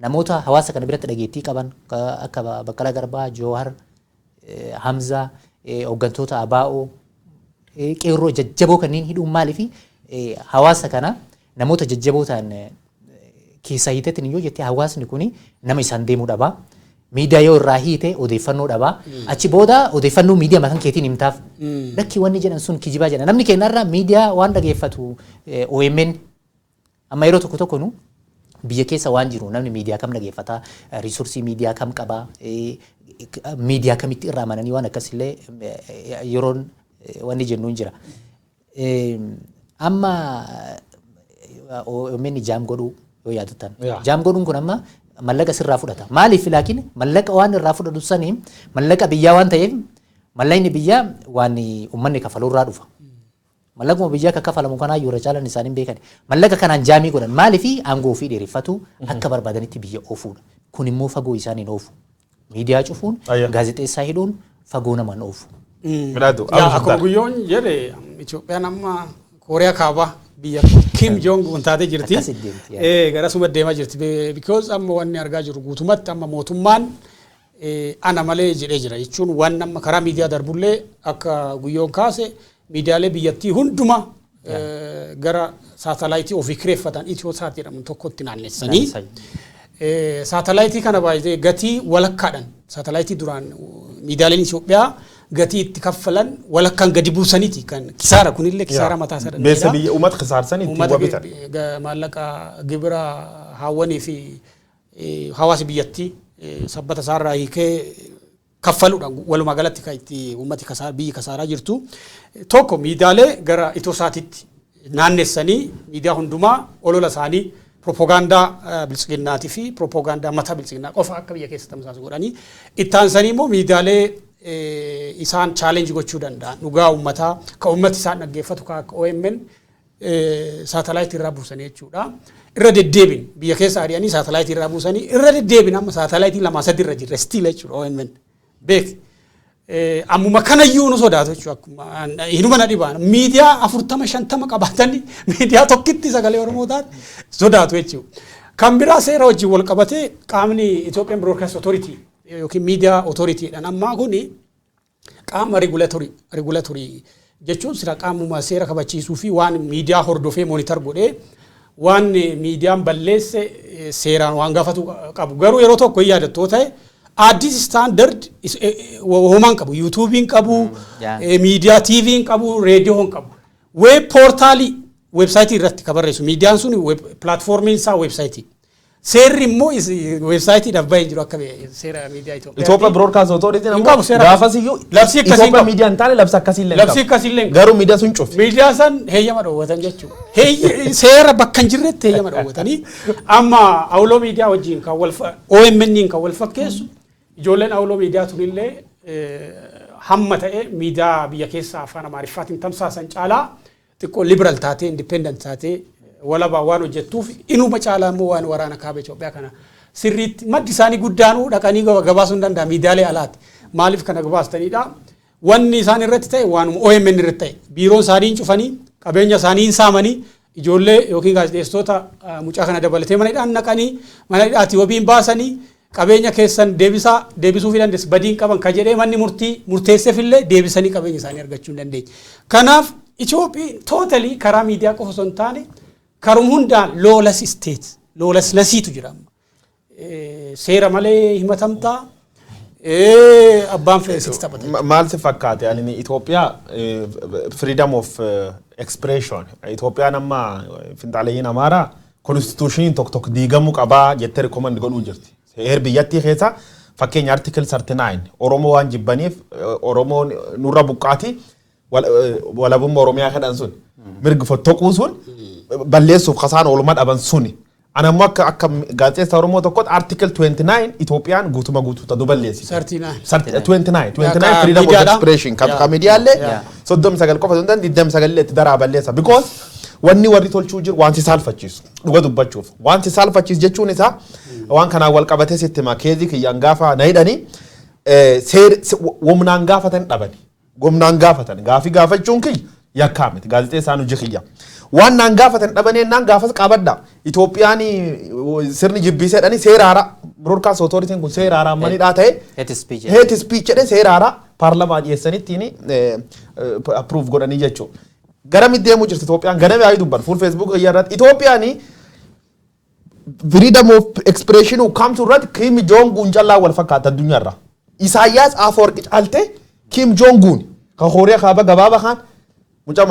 namoota hawaasa kana biratti dhageettii qaban akka Baqqalaa Garbaa, Jawahar, Hamza, hooggantoota ABO, qeerroo jajjaboo kanneen hidhuun maaliif hawaasa kana namoota jajjaboo ta'an keessa hiiteetiin yoo jettee hawaasni kuni nama isaan deemuu dhabaa. Miidiyaa yoo irraa hiite odeeffannoo dhabaa. Achi booda odeeffannoo miidiyaa mataan keetiin himtaaf. Lakki wanni jedhan sun kijibaa jedha. Namni keenyarraa miidiyaa waan dhageeffatu OMN amma yeroo tokko tokko nu biyya keessa waan jiru namni miidiyaa kam dhageeffata riisoorsii miidiyaa kam qabaa miidiyaa kamitti irraa amananii waan akkasillee yeroon wanni jennuun jira. Amma OMN jaam godhuu yoo yaadatan. Jaam godhuun kun amma mallaqa sirraa fudhata. Maaliif laakiin mallaqa waan irraa fudhatu sanii mallaqa biyyaa waan ta'eef mallaqni biyyaa waan uummanni kafaluu irraa dhufa. Mallaquma biyyaa akka kafalamu kanaa yoo caalan isaanii beekan. Mallaqa kanaan jaamii godhan maaliif aangoo ofii dheereffatu akka barbaadanitti biyya oofuudha. Kun immoo fagoo isaaniin oofu. Miidiyaa cufuun gaazexeessaa hidhuun fagoo namaan oofu. Akkuma guyyoon jedhe Itoophiyaan amma Kooriyaa kaabaa biyya Kim Jong Un taatee jirti. Gara suma deemaa jirti. Because amma wanni argaa jiru guutumatti amma mootummaan ana malee jedhee jira jechuun waan amma karaa miidiyaa darbullee akka guyyoon kaase miidiyaalee biyyattii hunduma gara saatalaayitii ofii kireeffatan Itiyoosaat jedhamu tokkotti naannessanii saatalaayitii kana baay'ee gatii walakkaadhaan saatalaayitii duraan miidiyaaleen Itoophiyaa gatii itti kaffalan walakkaan gadi buusaniiti kan kisaara kunillee kisaara mataa isaa danda'edha. Beessa biyya uummata kisaarsanii itti wabitan. Maallaqa gibira hawwanii fi hawaasa biyyattii sabbata isaarraa hiikee kaffaluudhaan walumaa galatti kan itti uummati biyyi kasaaraa jirtu. Tokko miidiyaalee gara Itiyoosaatitti naannessanii miidiyaa hundumaa olola isaanii propagaandaa bilchiginnaatii fi propagaandaa mataa bilchiginnaa qofa akka biyya keessa tamsaasu godhanii itti aansanii immoo miidiyaalee isaan challenge gochuu danda'an dhugaa uummataa ka uummati isaan dhaggeeffatu ka akka OMN saatalaayitii irraa buusanii jechuudha. Irra deddeebin biyya keessa ari'anii saatalaayitii irraa buusanii irra deddeebin amma saatalaayitii lama sadi irra jirre stiil jechuudha OMN beek ammuma kanayyuu nu sodaatu jechuudha. Hinuma na dhibaan miidiyaa 40-50 qabaatanii miidiyaa tokkitti sagalee Oromoo taate sodaatu jechuudha. Kan biraa seera wajjin wal qabatee qaamni Ethiopian Broadcast Authority yookiin Media Authority dhaan ammaa kuni qaama regulatory jechuun sira qaamuma seera kabachiisuu fi waan miidiyaa hordofee monitor godhee waan miidiyaan balleesse seeraan waan gaafatu qabu. Garuu yeroo tokko yaadattoo ta'e Addis standard homan qabu, YouTubein qabu, media TVin qabu, radioon qabu. Web portali website irratti kabarreessu miidiyaan sun web platformin sa website. Seerri immoo website dabba jiru akka seera media Ethiopia Broadcast Authority namuu gaafasiyyuu labsi akkasii Ethiopia media taane labsi akkasii illee garuu media sun cufi media san heeyyama dhoowwatan jechuudha. Seera bakka hin jirretti heeyyama dhoowwatanii amma awloo media wajjin kan wal OMN kan wal fakkeessu ijoolleen awloo media tunillee hamma ta'e media biyya keessa afaan Amaariffaatiin tamsaasan caalaa xiqqoo liberal taatee independent taatee walaba waan hojjettuuf inuma caalaa immoo waan waraana kaaba Itoophiyaa kana sirriitti maddi isaanii guddaanuu dhaqanii gabaasuu hin danda'an miidiyaalee alaatti maaliif kana gabaastanidha. Wanni isaan irratti ta'e waanuma OMN irratti ta'e biiroon isaanii cufanii qabeenya isaanii saamanii ijoollee yookiin gaazexeessitoota mucaa kana dabalatee mana hidhaan naqanii mana hidhaatti wabiin baasanii qabeenya keessan deebisuu fi dandeessu badiin qaban ka jedhee manni murteesseefillee deebisanii qabeenya isaanii argachuu hin dandeenye. Kanaaf Itoophiyaa totally karaa miidiyaa qofa osoo hin taane karum hundaan lawless state lawlessnessiitu jira. Seera malee himatamtaa abbaan feesitti taphata. Maal si fakkaate ani Itoophiyaa freedom of expression Itoophiyaan amma finxaaleeyyiin Amaaraa constitution tokko diigamuu qabaa jettee recommend godhuu jirti. Heer biyyattii keessa fakkeenya article 39 Oromoo waan jibbaniif Oromoon nurra buqqaati walabummaa Oromiyaa jedhan sun mirga fottooquu sun balleessuuf kasaan oolmaa dhaban suni. Anammoo akka gaazexeessaa Oromoo tokkotti article 29 Itoophiyaan guutuma guutuuta duballeessi. 29 freedom of expression kan miidiyaalee 39 qofa sun 29 itti daraa balleessa because wanni warri tolchuu jiru wanti saalfachiisu dhuga dubbachuuf wanti saalfachiisu jechuun isaa waan kanaan wal qabatee sitti himaa keezii kiyyaan gaafa na hidhanii womnaan gaafatan dhabani womnaan gaafatan gaafii gaafachuun kiyya yakkaa miti gaazexeessaan hojii kiyya waan naan gaafatan dhabanii naan gaafas qabadda Itoophiyaan sirni jibbiisee dhani seeraara broadcast authority kun seeraara manidhaa ta'e hate speech jedhee seeraara paarlamaa dhiyeessanitti approve godhanii jechuudha. Gara middeemuu jirti Itoophiyaan ganame ayuu dubban fuul Facebook irratti Itoophiyaan freedom of expression kamtu irratti Kim Jong Un callaa wal fakkaata addunyaarra. Isaayyaas Afwerqi caalte Kim Jong Un kan Kooriyaa kaaba gabaaba kan mucaa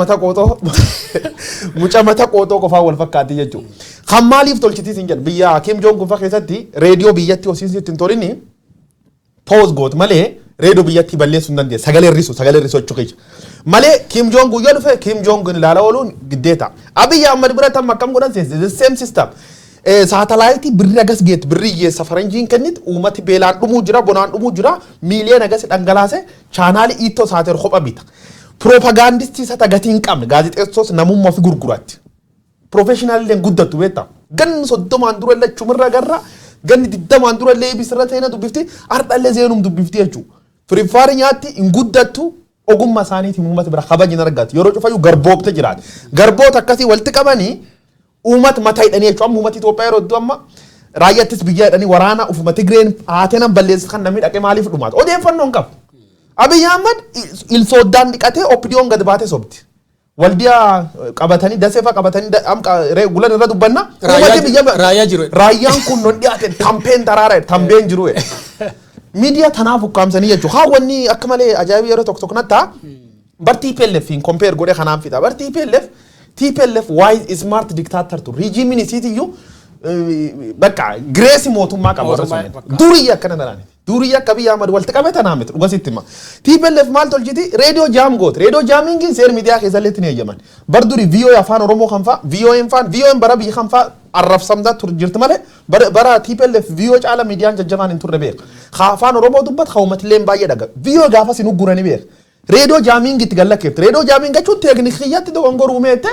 mata qootoo qofaa wal fakkaati jechuudha. Kan maaliif tolchitiis hin jedhu biyya Kim Jong Un keessatti reediyoo biyyatti hosiisitti hin tolini pause goot malee reediyoo biyyatti balleessuu hin dandeessu sagalee hir'isu jechuudha. Malee Kim Jong Un yoo dhufe Kim Jong Un ilaala ooluun giddeeta. Abiy Ahmed biratti amma akkam godhan the same system. Satellite birri agas geet birri yeessa faranjiin kennit uummati beelaan dhumuu jira bonaan dhumuu jira miiliyoona agas dhangalaase chaanaali ittoo saater kopha bita. Propagandistii isa tagatii hin qabne gaazexeessoos namummaa fi gurguraatti. Professionaalleen guddattu beektaa. Ganni 30 dura illee chumirra garra ganni 20 dura illee bisirra ta'ina dubbifti ardhallee zeenum dubbifti jechuudha. Firifaari nyaatti hin guddattu ogummaa isaaniitiin uummata bira kabajin argatu yeroo cufayyuu garboobte jiraate. Garboota akkasii walitti qabanii uummata mataa hidhanii jechuudha. Uummata Itoophiyaa yeroo iddoo amma raayyaattis biyya hidhanii waraana ufuma Tigreen haateenan balleessu kan namni dhaqee maaliif dhumaata. Odeeffannoon qabu. Abiy Ahmed ilsoodaan dhiqatee oppidiyoon gad baatee sobti. Waldiyaa qabatanii daseefa qabatanii gulan irra dubbanna. Raayyaa jiru. Raayyaan kun non dhiyaate tampeen daraara tambeen jiru. Media tanaaf ukkaamsanii jechuudha. Haa wanni akka malee ajaa'ibii yeroo tokko natta bar TPLF in compare godhee kanaan fida. Bar TPLF wise smart dictator tu regimein isiitiyyuu bakka Grace mootummaa qabu warra sun. Durii akkana dalaani. Durii akka Abiy Ahmed walitti qabee tanaa miti dhuga sitti hima. TPLF maal tolchiti radio jam goot. Radio jammingin seer miidiyaa keessallee itti eeyyaman. Bar durii VOA afaan Oromoo kan fa'a VOA bara biyya kan fa'a arrabsamdaa jirti malee bara TPLF VOA caala miidiyaan jajjabaan hin turre beeka. Afaan Oromoo dubbat hawmatillee baay'ee dhaga. VOA gaafas hin uggurani beeka. Radio jamming itti gallakkeefte. Radio jamming jechuun teeknikiyyatti dogongoruu meette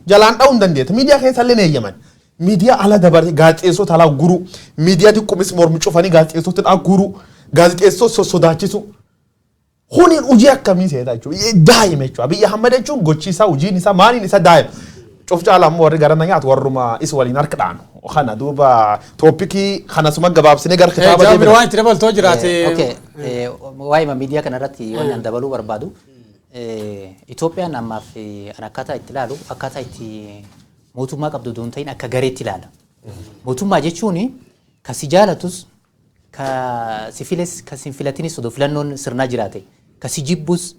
jalaan dha'uu hin dandeette. Miidiyaa keessallee ni eeyyaman. Media ala dabaree gaazexeessota ala guru media xiqqoomis mormi cufanii gaazexeessota ala guru gaazexeessota sodaachisu Huniin hojii akkamii seetaa jechuudha. Daa'ima jechuudha. Abiyyi Ahmad jechuun gochi isaa hojiin isaa maaliin isa daa'ima. Cuuf caalaa immoo warri garana nyaatu warruma isa waliin harka dhaanu. Kana duuba tooppikii kanasuma gabaabsinee gara kitaaba deemee. Jaabir waan itti dabaltoo jiraate. Waa'ee miidiyaa kanarratti waan an dabaluu barbaadu. Itoophiyaan ammaaf akkaataa itti ilaalu akkaataa itti mootummaa qabdu doon ta'in akka gareetti ilaala. Mootummaa jechuun kan si jaalatus ka si filatinis odoo filannoon sirnaa jiraate ka si jibbus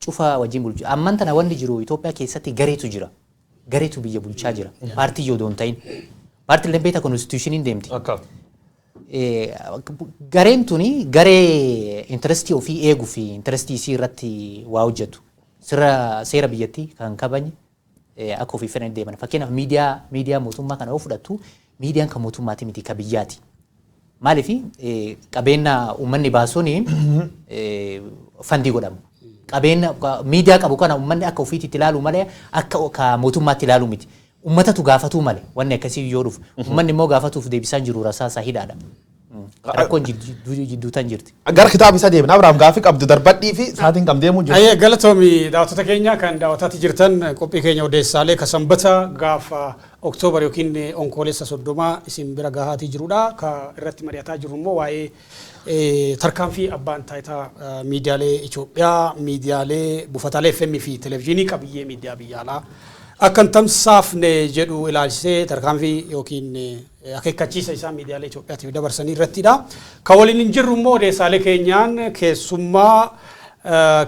cufa wajjin bulchu. Amman tana wanni jiru Itoophiyaa keessatti gareetu jira. Gareetu biyya bulchaa jira. Paartii yoo doon ta'in. Paartiin lambeeta konstitushiniin deemti. Gareen tuni garee intarestii ofii eeguu fi intarestii isii irratti waa hojjetu. Seera biyyattii kan kabanye akka ofii fedhan deeman. Fakkeenyaaf miidiyaa mootummaa kana yoo fudhattu miidiyaan kan mootummaati miti ka biyyaati. Maaliif qabeenya uummanni baasuun fandii godhamu. Qabeenya miidiyaa qabu kana uummanni akka ofiitti ilaalu malee akka mootummaatti ilaalu miti. Uummatatu gaafatu malee wanni akkasii yoo dhufu uummanni immoo gaafatuuf deebisaan jiru rasaasaa hidhaadha. Rakkoon jidduutan jirti. Gara kitaaba isaa deemna Abiraam gaafii qabdu darbadhii fi sa'aatiin kam deemuu jiru. Ayyee galatoomi daawwattoota keenya kan daawwataatti jirtan qophii keenya odeessaalee ka sanbata gaafa Oktoobar yookiin onkoolessa 30 isin bira gahaatii jirudha. Ka irratti mari'ataa jirru immoo waa'ee tarkaanfii abbaan taayitaa miidiyaalee Itoophiyaa, miidiyaalee buufataalee FM fi televezyiinii qabiyyee miidiyaa biyya alaa akkan tamsaafne jedhu ilaalchisee tarkaanfii yookiin akeekkachiisa isaa miidiyaalee Itoophiyaatiif dabarsanii irrattidha. Ka waliin hin jirru immoo odeessaalee keenyaan keessummaa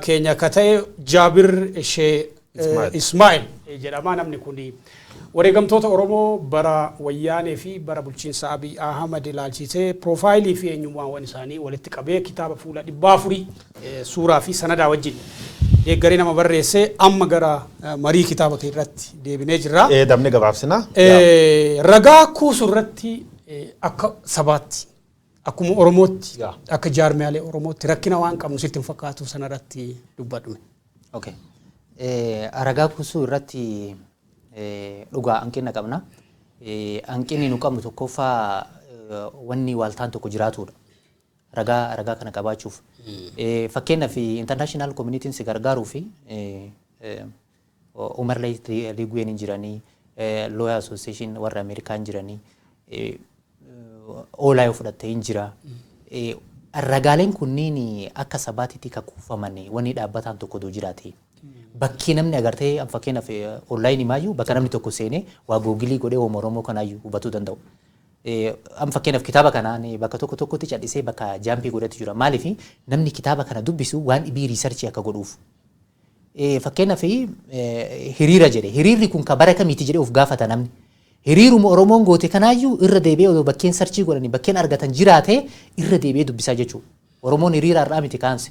keenya akka ta'e Jaabir Shee Ismaa'il jedhama. Namni kun wareegamtoota Oromoo bara wayyaanee fi bara bulchiinsa Abiy Ahmad ilaalchisee piroofaayilii fi eenyummaawwan isaanii walitti qabee kitaaba fuula 400 suuraa fi sanadaa wajjin deeggaree nama barreessee amma gara marii kitaaba kee irratti deebinee jirra. Damne gabaabsina. Ragaa kuusu irratti akka sabaatti akkuma Oromootti akka jaarmiyaalee Oromootti rakkina waan qabnu sitti hin fakkaatu sana irratti dubbadhume. Okay. Ragaa kuusuu irratti dhugaa hanqina qabna. Hanqinni nu qabnu tokkoffaa wanni waaltaan tokko jiraatudha. Ragaa kana qabaachuuf. Fakkeenyaaf international community si gargaaruu fi Umar Leeguyen hin jiranii, Lawyer Association warra Ameerikaan jiranii, oolaa yoo fudhatte hin jira. Ragaaleen kunniin akka sabaatitti kan kuufaman wanni dhaabbataan tokko doo jiraate. Bakki namni agartee fakkeenyaaf online maayyuu bakka namni tokko seenee waa googilii godhee Oromoo kanaayyuu hubatuu danda'u. Fakkeenyaaf kitaaba kanaan bakka tokkotti cadhisee bakka jaampii godhatu jira. Maaliif namni kitaaba kana dubbisu waan dhibii riisarchii akka godhuuf. Fakkeenyaaf hiriira jedhe. Hiriirri kun ka bara kamiiti jedhee of gaafata namni. Hiriiruma Oromoon goote kanaayyuu irra deebi'ee odoo bakkeen sarchii godhanii bakkeen argatan jiraate irra deebi'ee dubbisaa jechuudha. Oromoon hiriira irraa miti kaanse.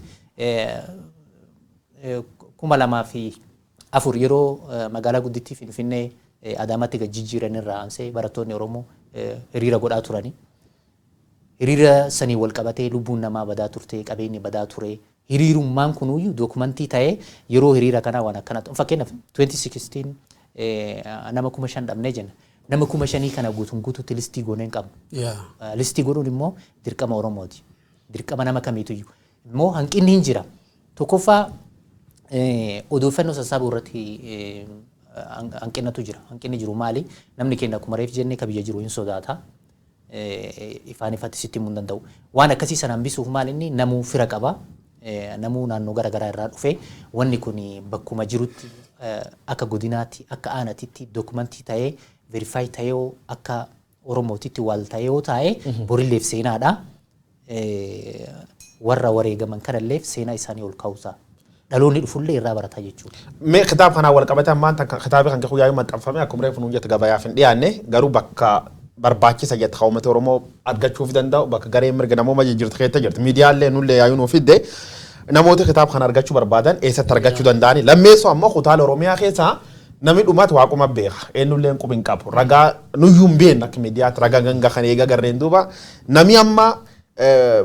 2004 yeroo magaalaa guddittii Finfinnee Adaamaatti gajjijjiiran irraa aansee barattoonni Oromoo hiriira godhaa turani. Hiriira sanii wal qabatee lubbuun namaa badaa turte, qabeenyi badaa ture. Hiriirummaan kunuyyuu dookumentii ta'ee yeroo hiriira kanaa waan akkanaa fakkeenyaaf 2016 nama 5,000 dhabnee jenna. Nama 5,000 kana guutuutti listii gooneen qabnu. Listii godhuun immoo dirqama Oromooti. Dirqama nama kamiituyyuu. Immoo hanqinni hin jira. Tokkoffaa odeeffannoo sassaabuu irratti hanqinatu jira. Hanqinni jiru maali? Namni keenya akkuma reef jennee ka biyya jiru hin sodaata. Ifaan ifatti sitti himuu hin danda'u. Waan akkasii sana hambisuuf maal inni namuu fira qaba. Namuu naannoo garaagaraa irraa dhufe wanni kun bakkuma jirutti akka godinaatti akka aanatitti dookumentii ta'ee verifaayi ta'ee akka Oromootitti wal ta'ee yoo ta'e borilleef seenaadha. Warra wareegaman kanalleef seenaa isaanii ol kaa'uusaa. Dhaloonni dhufullee irraa barataa jechuudha. Mee kitaaba kana wal qabatan maanta kitaaba kan kiyyaa maxxanfame akkuma reefu nuun jette gabayaaf hin dhiyaanne garuu bakka barbaachisa jette uummata Oromoo argachuuf danda'u bakka garee mirga namooma jirtu keessa jirti. Miidiyaalee nullee yaayuu nuuf fidde namoota kitaaba kana argachuu barbaadan eessatti argachuu danda'ani. Lammeessoo ammoo kutaala Oromiyaa keessaa namni dhumaatti waaquma beeka. Eenyullee hin qubin qabu. Ragaa nuyyuu hin beekne akka miidiyaatti ragaa ganga kan eegaa garreen duuba namni amma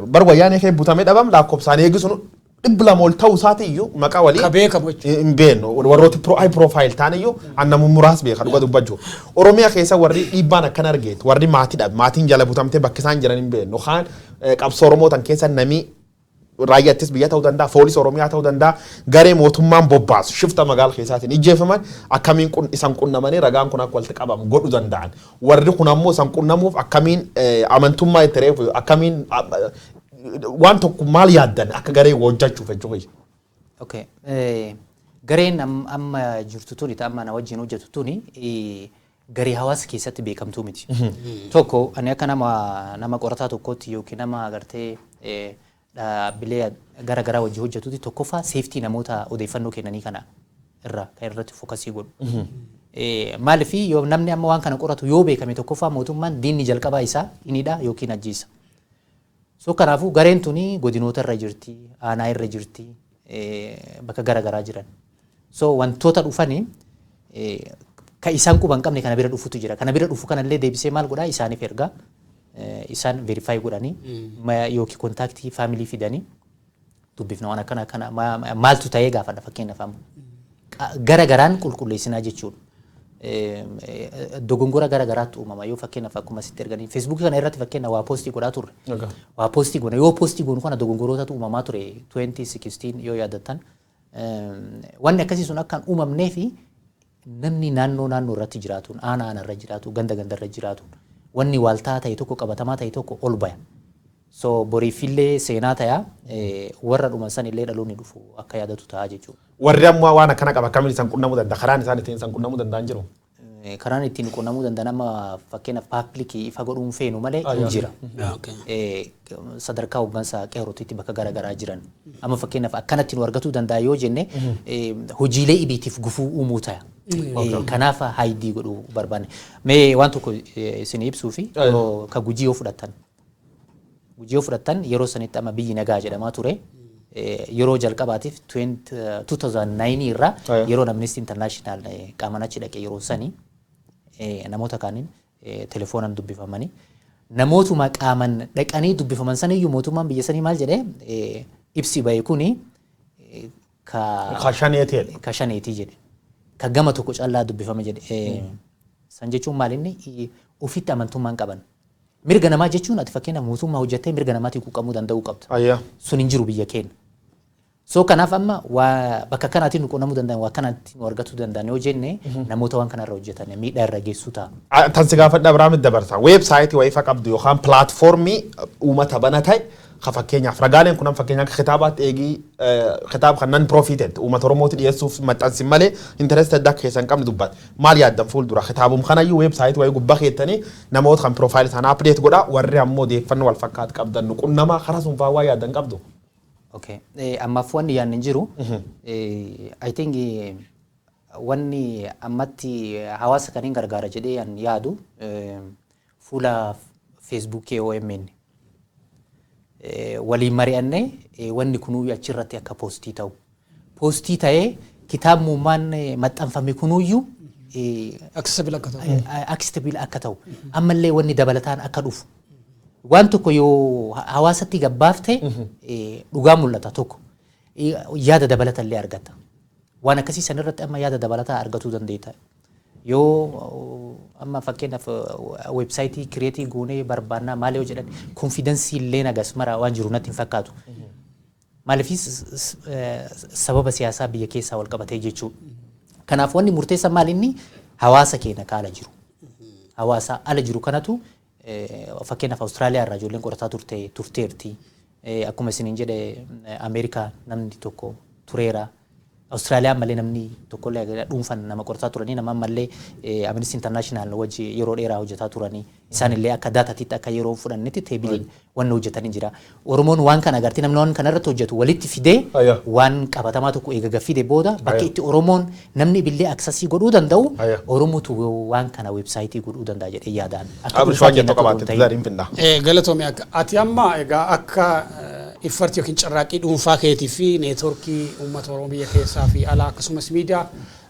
bar wayyaanee kee butamee dhabam lakkoofsaan eegisuun dhibba ol ta'uu isaati iyyuu maqaa walii kabeekamu hin beeknu warrooti high profile ta'an iyyuu annamu muraas beeka dhuga dubbachuu. Oromiyaa keessa warri dhiibbaan akkan argeetu warri maatiidha maatiin jala butamtee bakki isaan jiran hin beeknu. Kaan qabsoo Oromootan keessa namni raayyaattis biyya ta'uu danda'a poolis oromiyaa ta'uu danda'a garee mootummaan bobbaasu shifta magaala keessaatiin ijjeefaman akkamiin isan qunnamanii ragaan kun akka walitti qabamu godhu danda'an warri kun ammoo isan qunnamuuf akkamiin amantummaa itti reefu akkamiin waan tokko maal yaaddan akka garee hojjechuuf jechuudha. Okay. Gareen amma jirtu tuni amma na wajjin hojjetu tuni garee hawaasa keessatti beekamtuu miti. Tokko ani akka nama qorataa tokkotti yookiin nama agartee dhaabbilee gara garaa wajjin hojjetutti tokkoffaa seeftii namoota odeeffannoo kennanii kana kan irratti fookasii godhu. Maaliif yoo namni amma waan kana qoratu yoo beekame tokkoffaa mootummaan diinni jalqabaa isaa inidha yookiin ajjiisa. So kanaafuu gareen tuni godinoota irra jirti, aanaa irra jirti, bakka gara garaa jiran. So wantoota dhufanii kan isaan quban qabne kana bira dhufutu jira. Kana bira dhufu kanallee deebisee maal godhaa isaaniif ergaa isaan verify godhanii yookiin kontaaktii faamilii fidanii dubbifna waan akkana maaltu ta'ee gaafadha fakkeenyaaf amma gara garaan qulqulleessinaa jechuudha. Dogongora gara garaatti uumama yoo fakkeenyaaf akkuma sitti erganii feesbuukii kana irratti fakkeenyaaf waa poostii godhaa turre. Waa poostii goona yoo poostii goonu kana dogongorootatu uumamaa ture 2016 yoo yaadattan. Wanni akkasii sun akkaan uumamnee fi namni naannoo irratti jiraatu, aanaa irra jiraatu, ganda irra jiraatu, wanni waaltaa ta'e tokko qabatamaa ta'e tokko ol baya. So boriifillee seenaa ta'a warra dhuman san illee dhaloonni dhufu akka yaadatu ta'a jechuudha. Warri ammoo waan akkana qaba akkamiin isaan qunnamuu danda'a karaan isaan ittiin isaan qunnamuu danda'an jiru. Karaan ittiin qunnamuu danda'an amma fakkeenyaaf paaplikii ifa godhuun feenu malee hin jira. Sadarkaa hooggansa qeerrootiitti bakka gara garaa jiran. Amma fakkeenyaaf akkanatti nu argatuu danda'a yoo jenne hojiilee idiitiif gufuu uumuu ta'a. Kanaaf haayidii godhuu barbaanne. Mee waan tokko isin ibsuu fi ka gujii yoo fudhattan. Gujii yoo fudhattan yeroo sanitti amma biyyi nagaa jedhamaa ture. Yeroo jalqabaatiif 2009 irraa yeroo Amnesty International qaamaan achi dhaqe yeroo sanii namoota kaaniin telefoonaan dubbifamanii namootuma qaaman dhaqanii dubbifaman saniyyuu mootummaan biyya sanii maal jedhee ibsi bahe kuni ka shaneetii jedhe ka gama tokko callaa dubbifame jedhe san jechuun maal inni ofitti amantummaan qaban. Mirga namaa jechuun ati fakkeenya mootummaa hojjettee mirga namaatiin quuqamuu danda'uu qabda. Sun hin jiru biyya keenya. So kanaaf amma bakka kanaatiin nu quunnamuu danda'an waa kanatti nu argatuu danda'an yoo jenne namoota waan kanarra hojjetan miidhaa irra geessuu ta'a. Tan si gaafadha biraamit dabarsa. Weebsaayitii wayifa qabdu yookaan pilaatfoormii uummata bana ta'e ka fakkeenyaaf ragaaleen kun fakkeenyaaf kitaabaatti eegii kitaaba kan nan profited uummata Oromooti dhiyeessuuf maxxansi malee interested akka keessan qabne dubbat maal yaaddan fuuldura kitaabum kanayyuu weebsaayitii wayii gubbaa keettanii namoota kan profaayil isaanii update godha warri ammoo odeeffannoo wal fakkaatu qabdan nu qunnamaa karaa sun fa'aa waa yaaddan qabdu. Okay. Ammaaf wanni yaadni hin jiru. I think wanni ammatti hawaasa kaniin gargaara jedhee yan yaadu fuula Facebook OMN. Waliin mari'annee wanni kunuu achirratti akka poostii ta'u. Poostii ta'ee kitaabummaan maxxanfame kunuyyuu accessible akka ta'u. Ammallee wanni dabalataan akka dhufu. Waan tokko yoo hawaasatti gabbaafte dhugaa mul'ata tokko. Yaada dabalatallee argata. Waan akkasii sanirratti amma yaada dabalataa argatuu dandeetta. Yoo amma fakkeenyaaf weebsaayitii kireetii goonee barbaannaa maal yoo jedhan konfiidensii illee nagas mara waan jiru natti hin fakkaatu. Maaliifis sababa siyaasaa biyya keessaa wal qabatee jechuudha. Kanaaf wanni murteessaa maal inni hawaasa keenya kaala jiru. Hawaasa ala jiru kanatu fakkeenyaaf Awustiraaliyaa irraa ijoolleen qorataa turteerti. Akkuma isiniin jedhe Ameerikaa namni tokko tureera. Australia malee namni tokkollee dhuunfaan nama qorataa turanii nama malee Amnesty International wajji yeroo dheeraa hojjetaa turanii isaan illee akka daataatti akka yeroo fudhannetti teebileen waan hojjetanii jira. Oromoon waan kana agartee namni waan kana irratti hojjetu walitti fidee waan qabatamaa tokko eega fide booda bakka itti Oromoon namni billee aksasii godhuu danda'u Oromootu waan kana weebsaayitii godhuu danda'a jedhee yaadaan. Galatoomii ati amma egaa akka iffarti yookiin carraaqii dhuunfaa keetii fi neetworkii uummata Oromoo biyya keessaa fi alaa akkasumas miidiyaa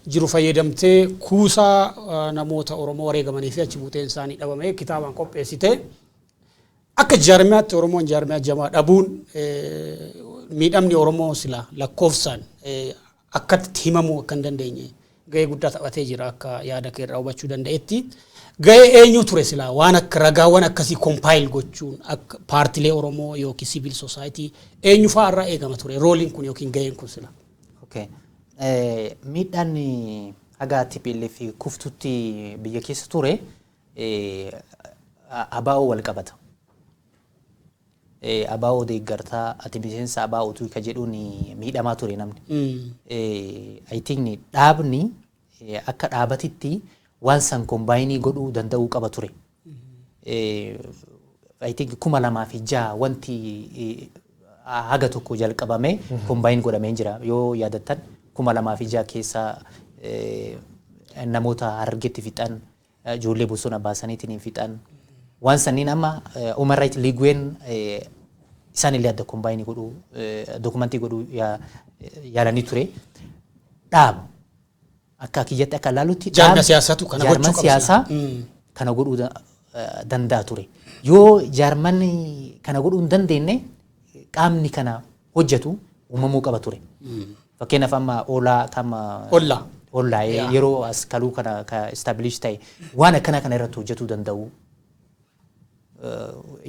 jiru fayyadamtee kuusaa namoota Oromoo wareegamanii fi achi buuteen isaanii dhabame kitaabaan qopheessite akka jaarmiyaatti Oromoon jaarmiyaa jamaa dhabuun miidhamni Oromoo sila lakkoofsaan akkatti himamuu akka hin dandeenye gahee guddaa taphatee jira akka yaada kee irraa hubachuu danda'etti. Gahee eenyu ture silaa waan akka ragaawwan akkasii compile gochuun akka paartilee Oromoo yookiin civil society eenyu fa'aa irraa eegama ture rooliin kun yookiin gaheen kun silaa. Okay. Miidhaan haga TPLF kuftutti biyya keessa ture abaa'oo wal qabata. Abaa'oo deeggartaa ati miseensa abaa'oo tu ka jedhuun miidhamaa ture namni. I think dhaabni akka dhaabatitti waan san kombaayinii godhuu danda'uu qaba ture. I think 2006 wanti haga tokko jalqabame kombaayinii godhamee jira. Yoo yaadattan 2006 keessa namoota Harargeetti fixan ijoollee bosona baasaniitiin fixan waan sanniin amma Human Rights Leagueen isaan illee adda kombaayinii godhuu dokumentii godhuu yaalanii ture. Dhaaba akka kiyyatti akka laalutti jaarma siyaasatu kana gochuu jaarman siyaasaa kana godhuu danda'a ture. Yoo jaarman kana godhuu hin dandeenye qaamni kana hojjetu uumamuu qaba ture. Fakkeenyaaf amma oolaa kama ollaa yeroo as kaluu kana ka establish ta'e waan akkana kana irratti hojjetuu danda'u.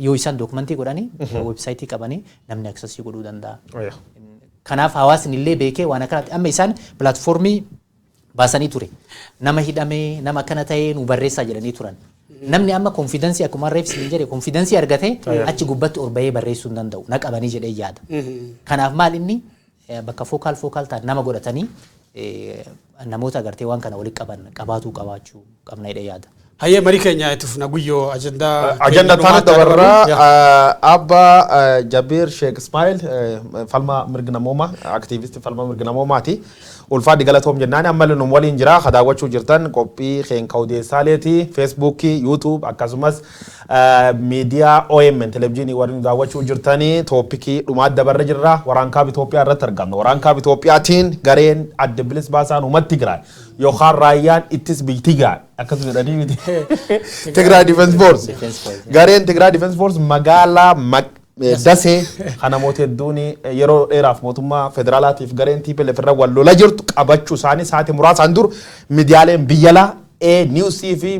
Yoo isaan dokumentii godhanii websaayitii qabanii namni accessii godhuu danda'a. Kanaaf hawaasni illee beekee waan akkanatti amma isaan pilaatfoormii baasanii ture. Nama hidhamee nama akkana ta'ee nu barreessaa jedhanii turan. Namni amma konfidensii akkuma reefsi hin jedhe konfidensii argatee achi gubbatti ol bahee barreessuu hin danda'u. Na qabanii jedhee yaada. Kanaaf maal inni bakka fookaal ta'an nama godhatanii namoota agartee waan kana walitti qabaachuu qabna jedhee yaada. Hayyee marii keenya itti fufna guyyoo ajandaa taana dabarraa Abba Jabir Sheikh Ismail falma mirga namoomaa aktiivistii falma mirga namoomaati. Ulfaadhi galatoom jennaan ammallee nu waliin jira daawwachuu jirtan qophii keenya odeessaaleeti Feesbuukii, YouTube akkasumas miidiyaa OMN televezyiinii warreen daawwachuu jirtanii tooppikii dhumaatti dabarra jirra waraankaa Itoophiyaa irratti argamna. Waraankaa Itoophiyaatiin gareen adda bilisa baasaan uummata Tigraay yookaan raayyaan ittis biyya Tigraay akkasuma jedhanii miti. Tigray Defense Force. Gareen Tigray Defense Force magaalaa Dasee kana mootii hedduun yeroo dheeraaf mootummaa federaalaatiif gareen TPLF irra wal lola jirtu qabachuu isaanii sa'aatii muraasaan dur miidiyaaleen biyyalaa Newsii fi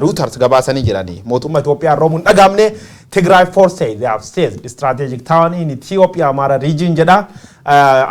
Reuters gabaasanii jiranii. Mootummaa Itoophiyaa roomuun dhagaamne Tigray Force they have seized strategic town in Ethiopia Amara region jedha.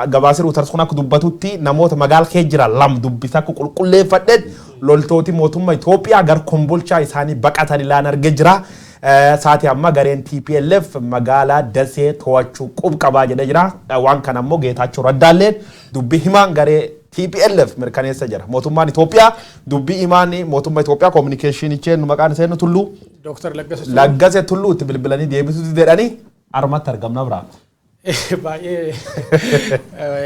Gabaasii Reuters kun akka dubbatutti namoota magaala keessa jiran lam dubbisa akka qulqulleeffadhe loltooti mootummaa Itoophiyaa gar kombolchaa isaanii baqatan ilaan arge jira. Sa'aatii amma gareen TPLF magaalaa Dasee to'achuu qubqabaa jedha jira. Waan kana immoo Geetaachoo Raddaalleen dubbii himaan garee TPLF mirkaneessa jira. Mootummaan Itoophiyaa dubbii himaan mootummaa Itoophiyaa communication chain maqaan isaa Tulluu Dr. Laggasee Tulluu itti bilbilanii deebisuutti jedhanii armatti argamna biraa. Baay'ee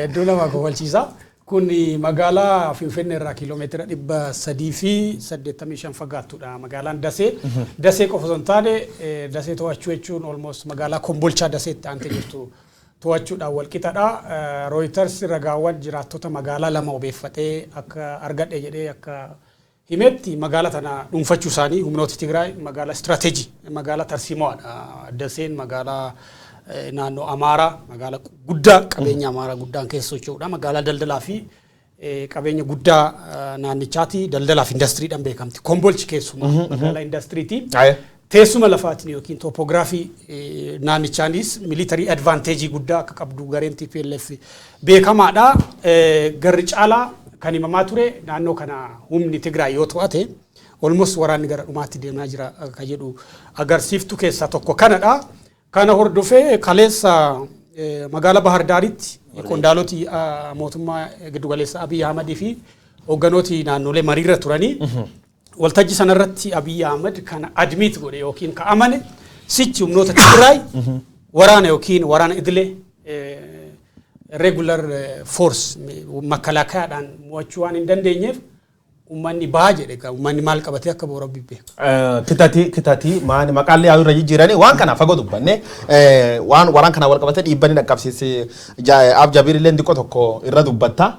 hedduu nama kofalchiisa. Kun magaalaa Finfinnee irraa kiiloomeetira 385 fagaattudha magaalaan Dasee. Dasee qofa osoo hin taane Dasee to'achuu jechuun almost magaalaa Kombolchaa Daseetti aantee jirtu to'achuudhaan wal qixadha. Reuters ragaawwan jiraattota magaalaa lama obeeffatee akka argadhe jedhee akka himetti magaalaa tana dhuunfachuu isaanii humnoota Tigraay magaalaa istiraatejii magaalaa Tarsiimoodha. Daseen magaalaa naannoo Amaaraa magaalaa guddaa qabeenya Amaaraa guddaan keessa socho'uudha. Magaalaa daldalaa fi qabeenya guddaa naannichaati daldalaa fi indastiriidhaan beekamti. Kombolchi keessumaa magaalaa indastiriiti. Teessuma lafaatiin yookiin topoograafii naannichaanis militarii advaanteejii guddaa akka qabdu gareen TPLF beekamaadha. Garri caalaa kan himamaa ture naannoo kana humni Tigraay yoo to'ate almost waraanni gara dhumaatti deemaa jira kan jedhu agarsiiftu keessaa tokko kanadha. Kana hordofee kaleessa magaalaa Bahar Daaritti qondaaloti mootummaa giddugaleessa Abiy Ahmad fi hoogganooti naannolee mariirra turanii waltajjii sanarratti Abiy Ahmad kana admit godhe yookiin ka amane sichi humnoota Tigraay waraana yookiin waraana idilee regular force makalakaadhaan mo'achuu waan hin dandeenyeef ummanni baa jedhe ka ummanni maal qabatee akka boora bibbe kitati maani maqaallee yaa irra jijjiiranii waan kana fagoo dubbanne waan waraan kana wal qabatee dhiibbanii dhaqqabsiise Jabir illee ndiqoo tokko irra dubbatta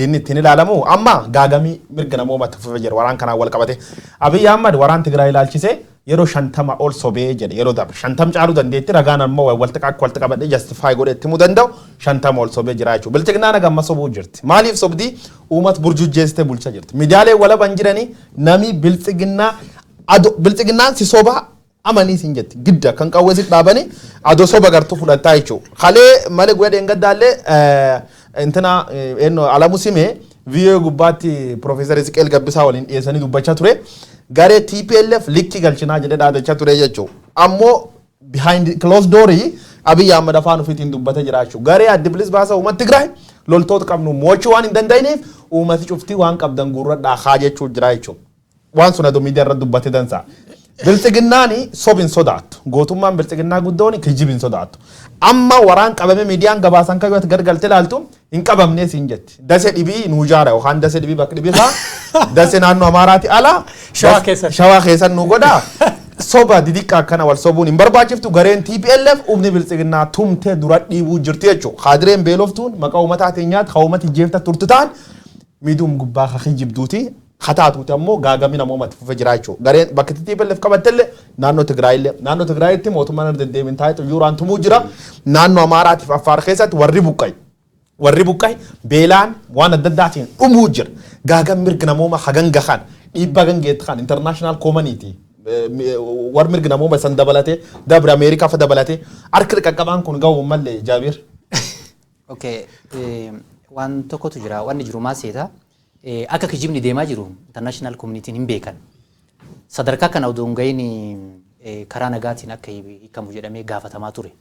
inni ittiin ilaalamu amma gaagamii mirga namoomaatti fufee jira waraan kana wal qabatee Abiy Ahmad waraan Tigraay ilaalchise yeroo 50 ol sobee jedhe yeroo darbe 50 caaluu dandeetti ragaan ammoo walitti qabadhe justify godhetti mu danda'u 50 ol sobee jira jechuudha. Bilchiginaan gamma sobuu jirti. Maaliif sobdii uummata burjujjeessitee bulchaa jirti. Miidiyaalee walaban jiranii nami bilchiginaan si sobaa amanii sin jetti gidda kan qawweesit dhaabanii adoo soba gartuu fudhataa jechuudha. Kalee malee guyyaa dheengaddaallee intina alamu simee viiyoo gubbaatti Profeesar Isiqeel Gabbisaa waliin dhiyeessanii dubbachaa ture. Garee TPLF likki galchinaa jedhee dhaadachaa ture jechuudha. Ammoo behind closed door Abiy Ahmed afaan ofiitiin dubbatee jira jechuudha. Garee adda bilisa baasaa uummata Tigraay loltoota qabnu mo'achuu waan hin danda'iniif uummati cuftii waan qabdan gurradhaa haa jechuudha jira jechuudha. Waan sun aduu miidiyaa irratti dubbatee dansa. Bilchiginaan sobin sodaattu. Gootummaan bilchiginaa guddoon kijibin sodaattu. Amma waraan qabame miidiyaan gabaasan kayyootti gargalte ilaaltu hin qabamnee siin jetti. Dase dhibii nuu jaara yookaan dase dhibii bakka dhibii isaa dase naannoo Amaaraati ala shawaa keessan nu godhaa. Soba didiqqa akkana wal sobuun hin barbaachiftu gareen TPLF humni bilchiginaa tumtee dura dhiibuu jirti jechuudha. Haadireen beeloftuun maqaa uummataatiin nyaata haa uummati jeefta turtu ta'an miidhuun gubbaa haa kijibduuti. Hataatuuti ammoo gaagamina moomatti fufee jira jechuudha. Gareen bakka TPLF qabattellee naannoo Tigraayitti mootummaan irra deddeebiin taa'ee yuuraan tumuu jira. Naannoo Amaaraatiif Affaar keessatti warri buqqa'e beelaan waan adda addaatiin dhumuu jira. Gaagam mirga namooma hagan gahan dhiibbaa gangeetti kan international community war mirga namooma san dabalatee dabre Ameerikaa fa dabalatee harki qaqqabaan kun ga'u mallee Jaabiir. Okay, waan tokkotu jira waan jiru maaseeta. Akka kijibni deemaa jiru international community hin beekan. Sadarkaa kana odoo hin ga'iin karaa nagaatiin akka hiikamu jedhamee gaafatamaa ture.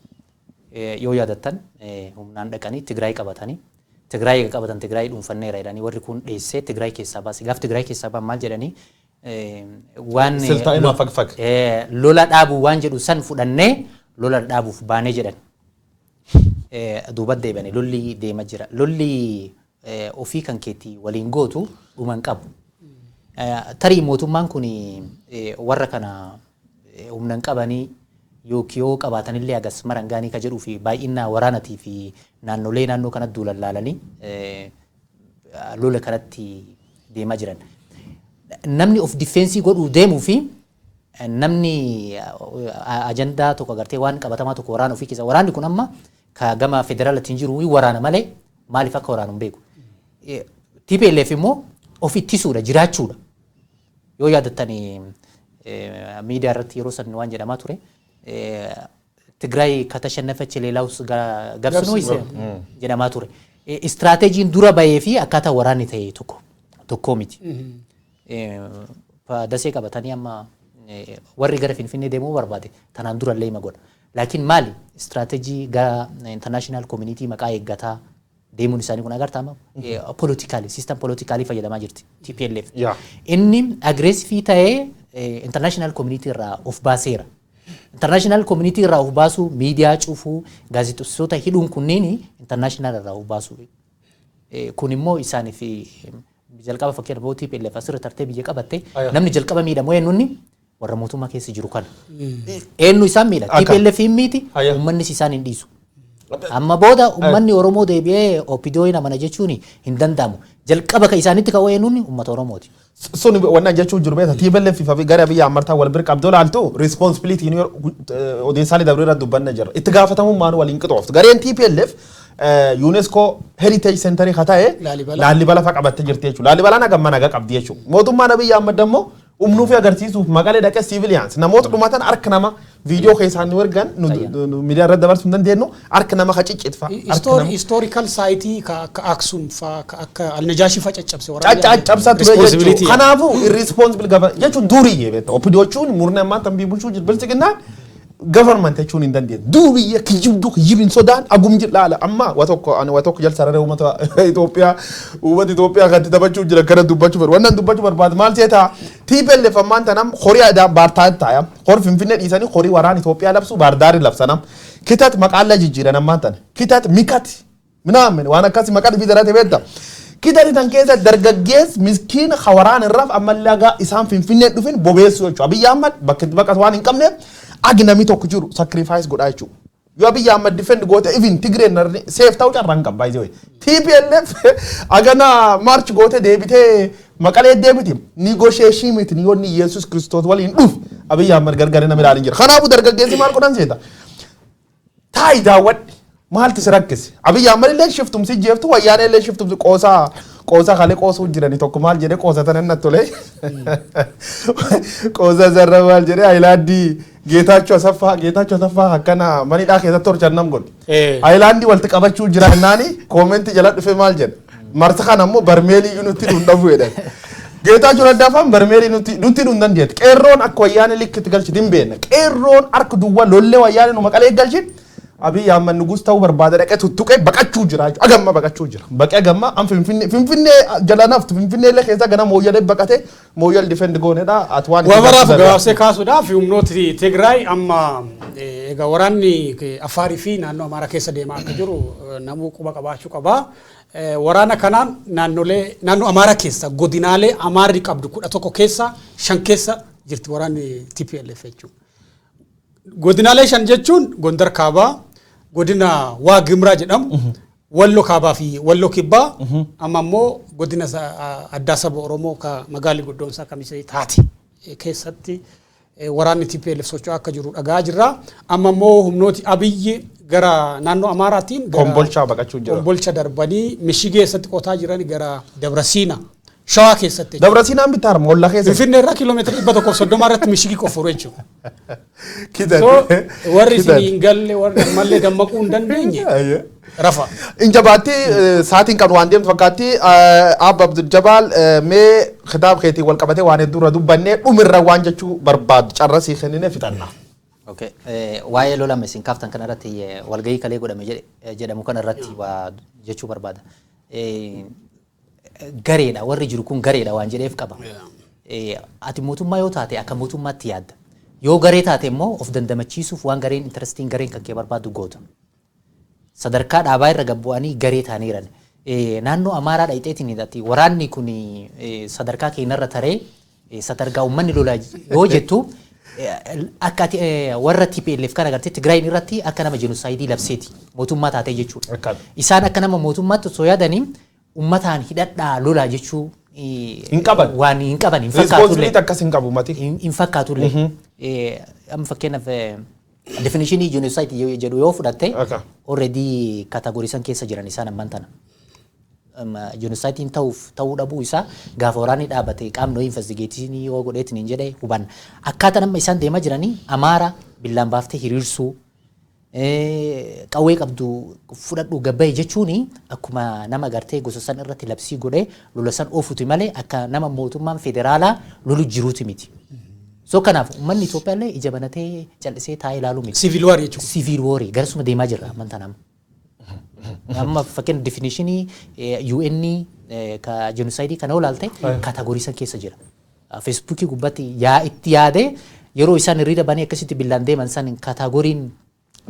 Yoo yaadattan humnaan dhaqanii Tigraay qabatan Tigraay dhuunfanneera jedhanii warri kun dheessee Tigraay keessaa baase. Gaaf Tigraay keessaa ba'an maal jedhanii waan lola dhaabuu waan jedhu san fudhannee lola dhaabuuf baanee jedhan. Duubatti deebi'anii lolli deemaa jira. Lolli ofii kan keetii waliin gootu dhuman qabu. Tarii mootummaan kun warra kana humnan qabanii yoo qabaatanillee agas marangaanii ka jedhuu fi baay'inaa waraanatii fi naannoo kanatti duulan laalanii lola kanatti deemaa jiran. Namni of difeensii godhuu deemuu fi namni ajandaa tokko agartee waan qabatamaa tokko waraana ofii keessa waraanni kun amma ka gama federaalatiin jiru waraana malee maaliif akka waraanu hin beeku. TPLF immoo of ittisuudha jiraachuudha. Yoo yaadattanii miidiyaa irratti yeroo san waan jedhamaa ture Tigraay katashannafachee leelaawus gabsinu jedhamaa ture. Istiraateejiin dura bahee fi akkaataa waraanni ta'e tokko miti. Dasee qabatanii amma warri gara Finfinnee deemuu barbaade tanaan dura illee godha. Laakiin maali istiraateejii gara international community maqaa eeggataa deemuun isaanii kun agartama politically system politically fayyadamaa jirti TPLF. Inni aggressive ta'ee international community irraa of baaseera. International community irraa of baasu miidiyaa cufuu gaazexeessitoota hidhuun kunniin international irraa of baasu. Kun immoo isaaniif jalqaba fakkeenya TPLF asirra tartee biyya qabatte namni jalqaba miidhamu eenyuuni warra mootummaa keessa jiru kana. Eenyu isaan miidha TPLF miti uummanni isaan hin dhiisu. Amma booda uummanni Oromoo deebi'ee OPDO namana jechuun hin danda'amu. Jalqaba ka isaanitti ka'uu eenyuuni uummata Oromooti. Sun wannan jechuun jiru beeta TPLF fi gara biyya amartaa wal bir qabdoo laaltu responsibility odeessaalee dabree irratti dubbanna jira. Itti gaafatamummaan waliin qixooftu. Gareen TPLF UNESCO Heritage Center kataa'e Laalibala fa qabattee jirti jechuudha. Laalibalaan hagamma nagaa qabdi jechuudha. Mootummaan Abiy Ahmed ammoo umnuu fi agarsiisuuf maqalee dhaqee civilians namoota dhumatan harka nama viidiyoo keessaan nu ergan miidiyaa irratti dabarsuu hin dandeenyu harka nama qaciccitfa. Historical site ka Aksum fa akka Alnajashi fa caccabse waraana. Caccabsa ture jechuudha. Kanaafuu irresponsible government jechuun duuriyyee beektaa OPDOchuun murna ammaa tan biibulchuu bilchiginnaan government jechuun hin dandeenye. Duuriyyee kijibin sodaan agum laala amma watokko jalsararee uummata Itoophiyaa kan taphachuu jira kana dubbachuu barbaadu. Wannan dubbachuu barbaadu maal seetaa TPLF ammaan tanam horii aadaa baartaan taa'am hor Finfinnee dhiisanii horii waraana Itoophiyaa labsu baardaarii labsanam kitat maqaalla jijjiiran ammaan tan kitat mikat minaamen waan akkasii maqaa dhibii daratee beekta. Kitati tan keessa dargaggees miskiin hawaraan irraaf ammallee isaan Finfinnee dhufin bobeessu jechuudha. Abiy Ahmed bakka waan hin qabneef agnami tokko jiru sacrifice godhaa jechuudha. Yoo Abiy Ahmed defend goote even Tigreen safe ta'uu carraan qaba by the way. TPLF agana march goote deebitee maqalee deebiti negotiation miti ni yoonni Yesus Kristos waliin dhuf Abiy Ahmed gargarina midhaan jira. Kanaafuu dargaggeessi maal godhan seeta. Taayi daawwadhi maalti si rakkise. Abiy Ahmed illee shiftumsi jeeftu wayyaanee illee shiftumsi qoosaa kalee qoosuu jirani tokko maal jedhee qoosatan inni tole. Qoosaa sarara maal jedhee Ayilaandii Geetaachoo Asaffaa akkana manidhaa keessatti torchan nam godhe. Ayilaandii walitti qabachuu jira jennaani koomentii jala dhufe maal jedha. Marsa kana ammoo barmeelii nutti dhundhafu jedhan. Geetaachoo Raddaafaan barmeelii nutti dhundan jeet. Qeerroon akka wayyaanee likkitti galchiti hin beekne. Qeerroon harka duwwaa lollee wayyaanee nu maqalee galchin. Abiy Ahmed nugus ta'uu barbaada dhaqee tuttuqee baqachuu jira jechuudha. Agamma baqachuu jira. Baqee agamma an Finfinnee jala naftu Finfinnee illee keessa gana mooyyalee baqatee mooyyal difeend goonedha. Atwaan wabaraaf gabaabsee kaasuudhaaf humnooti Tigraay amma egaa waraanni Afaarii fi naannoo Amaaraa keessa deemaa akka jiru namuu quba qabaachuu qaba. Waraana kanaan naannoo Amaaraa keessa godinaalee Amaarri qabdu 11 keessa 5 keessa jirti waraanni TPLF jechuudha. Godinaalee 5 jechuun Gondar Kaabaa, godina Waagimraa jedhamu, Walloo Kaabaa fi Walloo Kibbaa, amma immoo godina addaa saba Oromoo ka magaalli guddoonsaa Kamisee taati keessatti waraanni TPLF socho'aa akka jiru dhagaa jirra. Amma immoo humnooti Abiyyi gara naannoo Amaaraatiin Kombolchaa baqachuu jira. Kombolcha darbanii Mishigee keessatti qotaa jiran gara Dabrasiina Shawaa keessatti. Dabrasiinaan bitaa moolla keessa. Finfinnee irraa kiiloomeetira 130 irratti Mishigii qofuru jechuudha. Kidan. Warri isin hin galle warri ammallee dammaquu hin dandeenye. Rafa. Injabaatti saatiin kan waan deemtu fakkaatti Abba Abdul Jabal mee kitaaba keetii wal qabatee waan hedduu dubbannee dhumirra waan jechuu barbaadu carrasii kennine fixannaa. Okay. Waa'ee lola mesin kaaftan kana irratti walgahii kalee godhame jedhamu kana irratti waa jechuu barbaada. Gareedha warri jiru kun gareedha waan jedheef qaba. Ati mootummaa yoo taate akka mootummaatti yaadda. Yoo garee taate immoo of dandamachiisuuf waan gareen interesting gareen kan kee barbaadu goota. Sadarkaa dhaabaa irra gabbu'anii garee taaniiran. Naannoo Amaaraa dhayxeetiin hidhatti waraanni kun sadarkaa keenyarra taree sadarkaa uummanni lola yoo jettu akka warra TPLF kana agartee Tigraayin irratti akka nama jenosaayidii labseeti mootummaa taatee jechuudha. Isaan akka nama mootummaatti osoo yaadanii ummataan hidhadhaa lola jechuu hin qaban waan hin qaban hin fakkaatullee akkas hin qabu mati hin fakkaatullee amma fakkeenyaaf definitionii genocide jedhu yoo fudhatte already kategoriisan keessa jiran isaan amman tana genocide ta'uu dhabuu isaa gaafa waraanni dhaabate qaamni investigationii yoo godheetiin hin jedhe hubanna akkaataa nama isaan deemaa jiranii Amaara billaan baaftee hiriirsuu qawwee qabdu fudhadhu gabbaa'e jechuun akkuma nama gartee gosa san irratti labsii godhee lola san oofuuti malee akka nama mootummaan federaalaa lolu jiruuti miti. So kanaaf uummanni Itoophiyaa illee ija banatee callisee taa'ee ilaaluu miti. Civil war jechuudha. Civil war garsuma deemaa jirra amantaa nama. Amma fakkeenya definitionii UN ka genocide kana olaalte kategorii san keessa jira. Facebook gubbatti itti yaade yeroo isaan hiriira banii akkasitti billaan deeman san kategoriin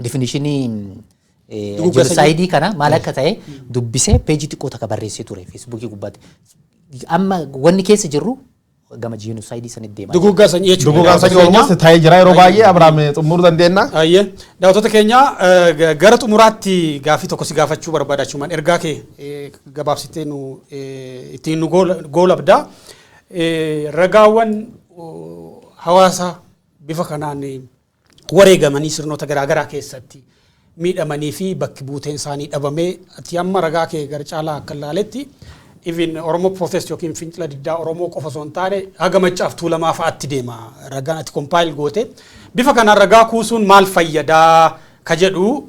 definitionii genocide kana maal akka ta'e dubbisee peejii xiqqoo takka barreessee ture Facebook gubbatti. Amma wanni keessa jirru gama genocide sanit deemaa. Duguggaa sanyii jechuudha. Duguggaa sanyii olmost taa'ee jira yeroo baay'ee Abrahaam xumuruu dandeenya. Ayyee daawwattoota keenya gara xumuraatti gaafii tokko si gaafachuu barbaadachumaan ergaa kee gabaabsitee nu ittiin nu goolabda. Ragaawwan hawaasa bifa kanaan wareegamanii sirnoota garaagaraa keessatti miidhamanii fi bakki buuteen isaanii dhabamee ati amma ragaa kee gara caalaa akka ilaaletti even Oromoo protest yookiin fincila diddaa Oromoo qofa osoo hin taane haga Maccaaf Tuulamaa fa'aatti deema ragaan ati compile goote bifa kanaan ragaa kuusuun maal fayyadaa ka jedhu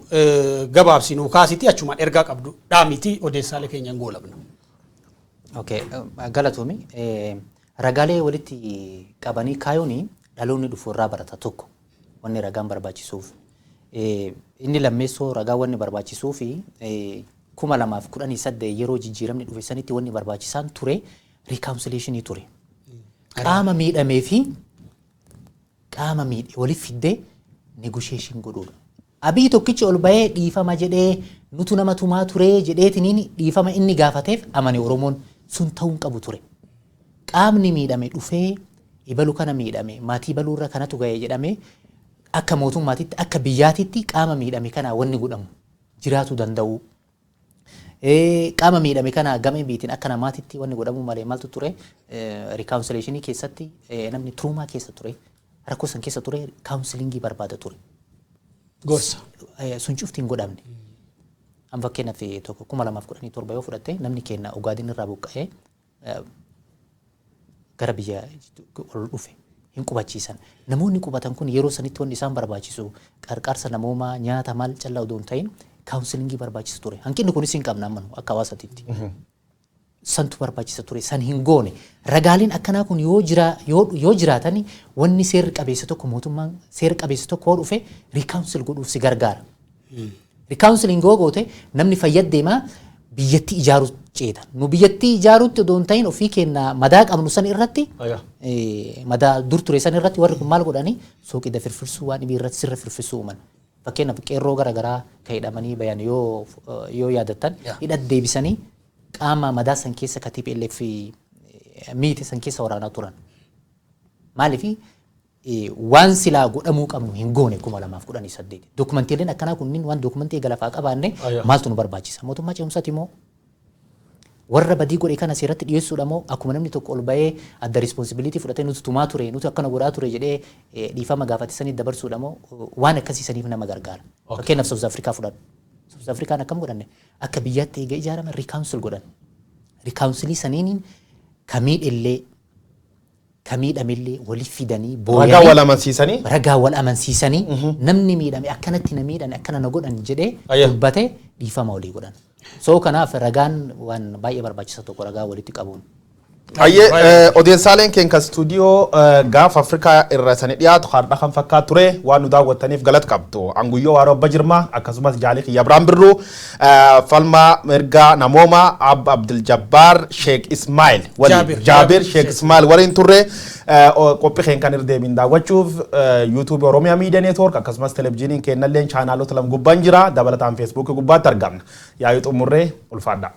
gabaabsinuu kaasiti achumaan ergaa qabdu dhaamiti odeessaalee keenyaan goolabna. Okay, galatoomi ragaalee walitti qabanii kaayuuni dhaloonni dhufu irraa barata tokko wanni ragaan barbaachisuuf inni lammeessoo ragaa wanni barbaachisuuf 2018 yeroo jijjiiramni dhufe sanitti wanni barbaachisaan ture reconciliationii ture. Qaama miidhamee fi qaama miidhe waliif fiddee negotiation godhuudha. Abiy tokkichi ol bahee dhiifama jedhee nutu nama tumaa ture jedheetiniin dhiifama inni gaafateef amane Oromoon sun ta'uu qabu ture. Qaamni miidhame dhufee ibalu kana miidhame maatii baluurra kanatu ga'ee jedhame akka mootummaatitti akka biyyaatitti qaama miidhame kana wanni godhamu jiraatu danda'u. Qaama miidhame kana gamee biitiin akka namaatitti wanni godhamu malee maaltu ture reconciliationii keessatti namni truumaa keessa ture rakkoo san keessa ture kaawunsilingii barbaada ture. Gorsa. Sun cuftiin godhamne. An fakkeenyaaf tokko 2017 yoo fudhatte namni keenya Ogaadin irraa buqqa'ee gara biyya ol dhufe hin qubachiisan. Namoonni qubatan kun yeroo sanitti wanti isaan barbaachisu qarqaarsa namoomaa nyaata maal callaa odoo hin ta'in kaawunsilingii barbaachisa ture. Hanqinni kunis hin qabna ammanu akka hawaasatitti. Santu barbaachisa ture san hin goone. Ragaaleen akkanaa kun yoo jiraatani wanni seerri qabeessa tokko mootummaan seerri qabeessa tokko dhufe rikaawunsil godhuuf si gargaara. Rikaawunsiling goote namni fayyaddeemaa biyyatti ijaaruu ceeta. Nu biyyatti ijaaruutti odoo hin ta'in ofii keenya madaa qabnu san irratti madaa dur ture san irratti warri kun maal godhanii suuqii firfirsuu waan dhibii irratti sirra firfirsuu uuman. Fakkeenyaaf qeerroo garaagaraa kan hidhamanii bayan yoo yaadattan hidhat deebisanii qaama madaa san keessa ka TPLF miite san keessa waraanaa turan. Maaliif waan silaa godhamuu qabnu hin goone 2018. Dokumantiileen akkanaa kunniin waan dokumentii galafaa qabaanne maaltu nu barbaachisa? Mootummaa ce'umsaati moo warra badii godhe kana seeratti dhiyeessuudha moo akkuma namni tokko ol ba'ee adda responsibilitii fudhatee nuti tumaa ture nuti akkana godhaa ture jedhee dhiifama gaafatisanii dabarsuudha moo waan akkasiisaniif nama gargaara. Fakkeenyaaf South Africa fudhadhu. South Afrikaan akkam godhanne akka biyyaatti eega ijaarame rikaawunsil godhan. Rikaawunsilii saniiniin kamiidhamillee waliif fidanii booyanii ragaa wal amansiisanii namni miidhame akkanatti na miidhame akkana na godhan jedhee dubbate dhiifama walii godhan. So kanaaf ragaan waan baay'ee barbaachisa tokko ragaa walitti qabuun. Ayyee odeessaaleen keenya stuudiyoo gaafa Afrikaa irra sanii dhiyaatu har'a kan fakkaatu ture waan nu daawwattaniif galata qabdu. Anguyyoo Waaroo Abba Jirmaa akkasumas Jaalii Kiyya Biraan Birruu falmaa mirga namooma Abdul Jabbaar Sheek Ismail Jaabir Sheek Ismail waliin turre qophii keenya kan irra deebiin daawwachuuf YouTube Oromiyaa Media Network akkasumas televezyiiniin keenyallee chaanaalota lama gubbaan jira dabalataan Facebook gubbaatti argamna. Yaa'ii xumurree ulfaadha.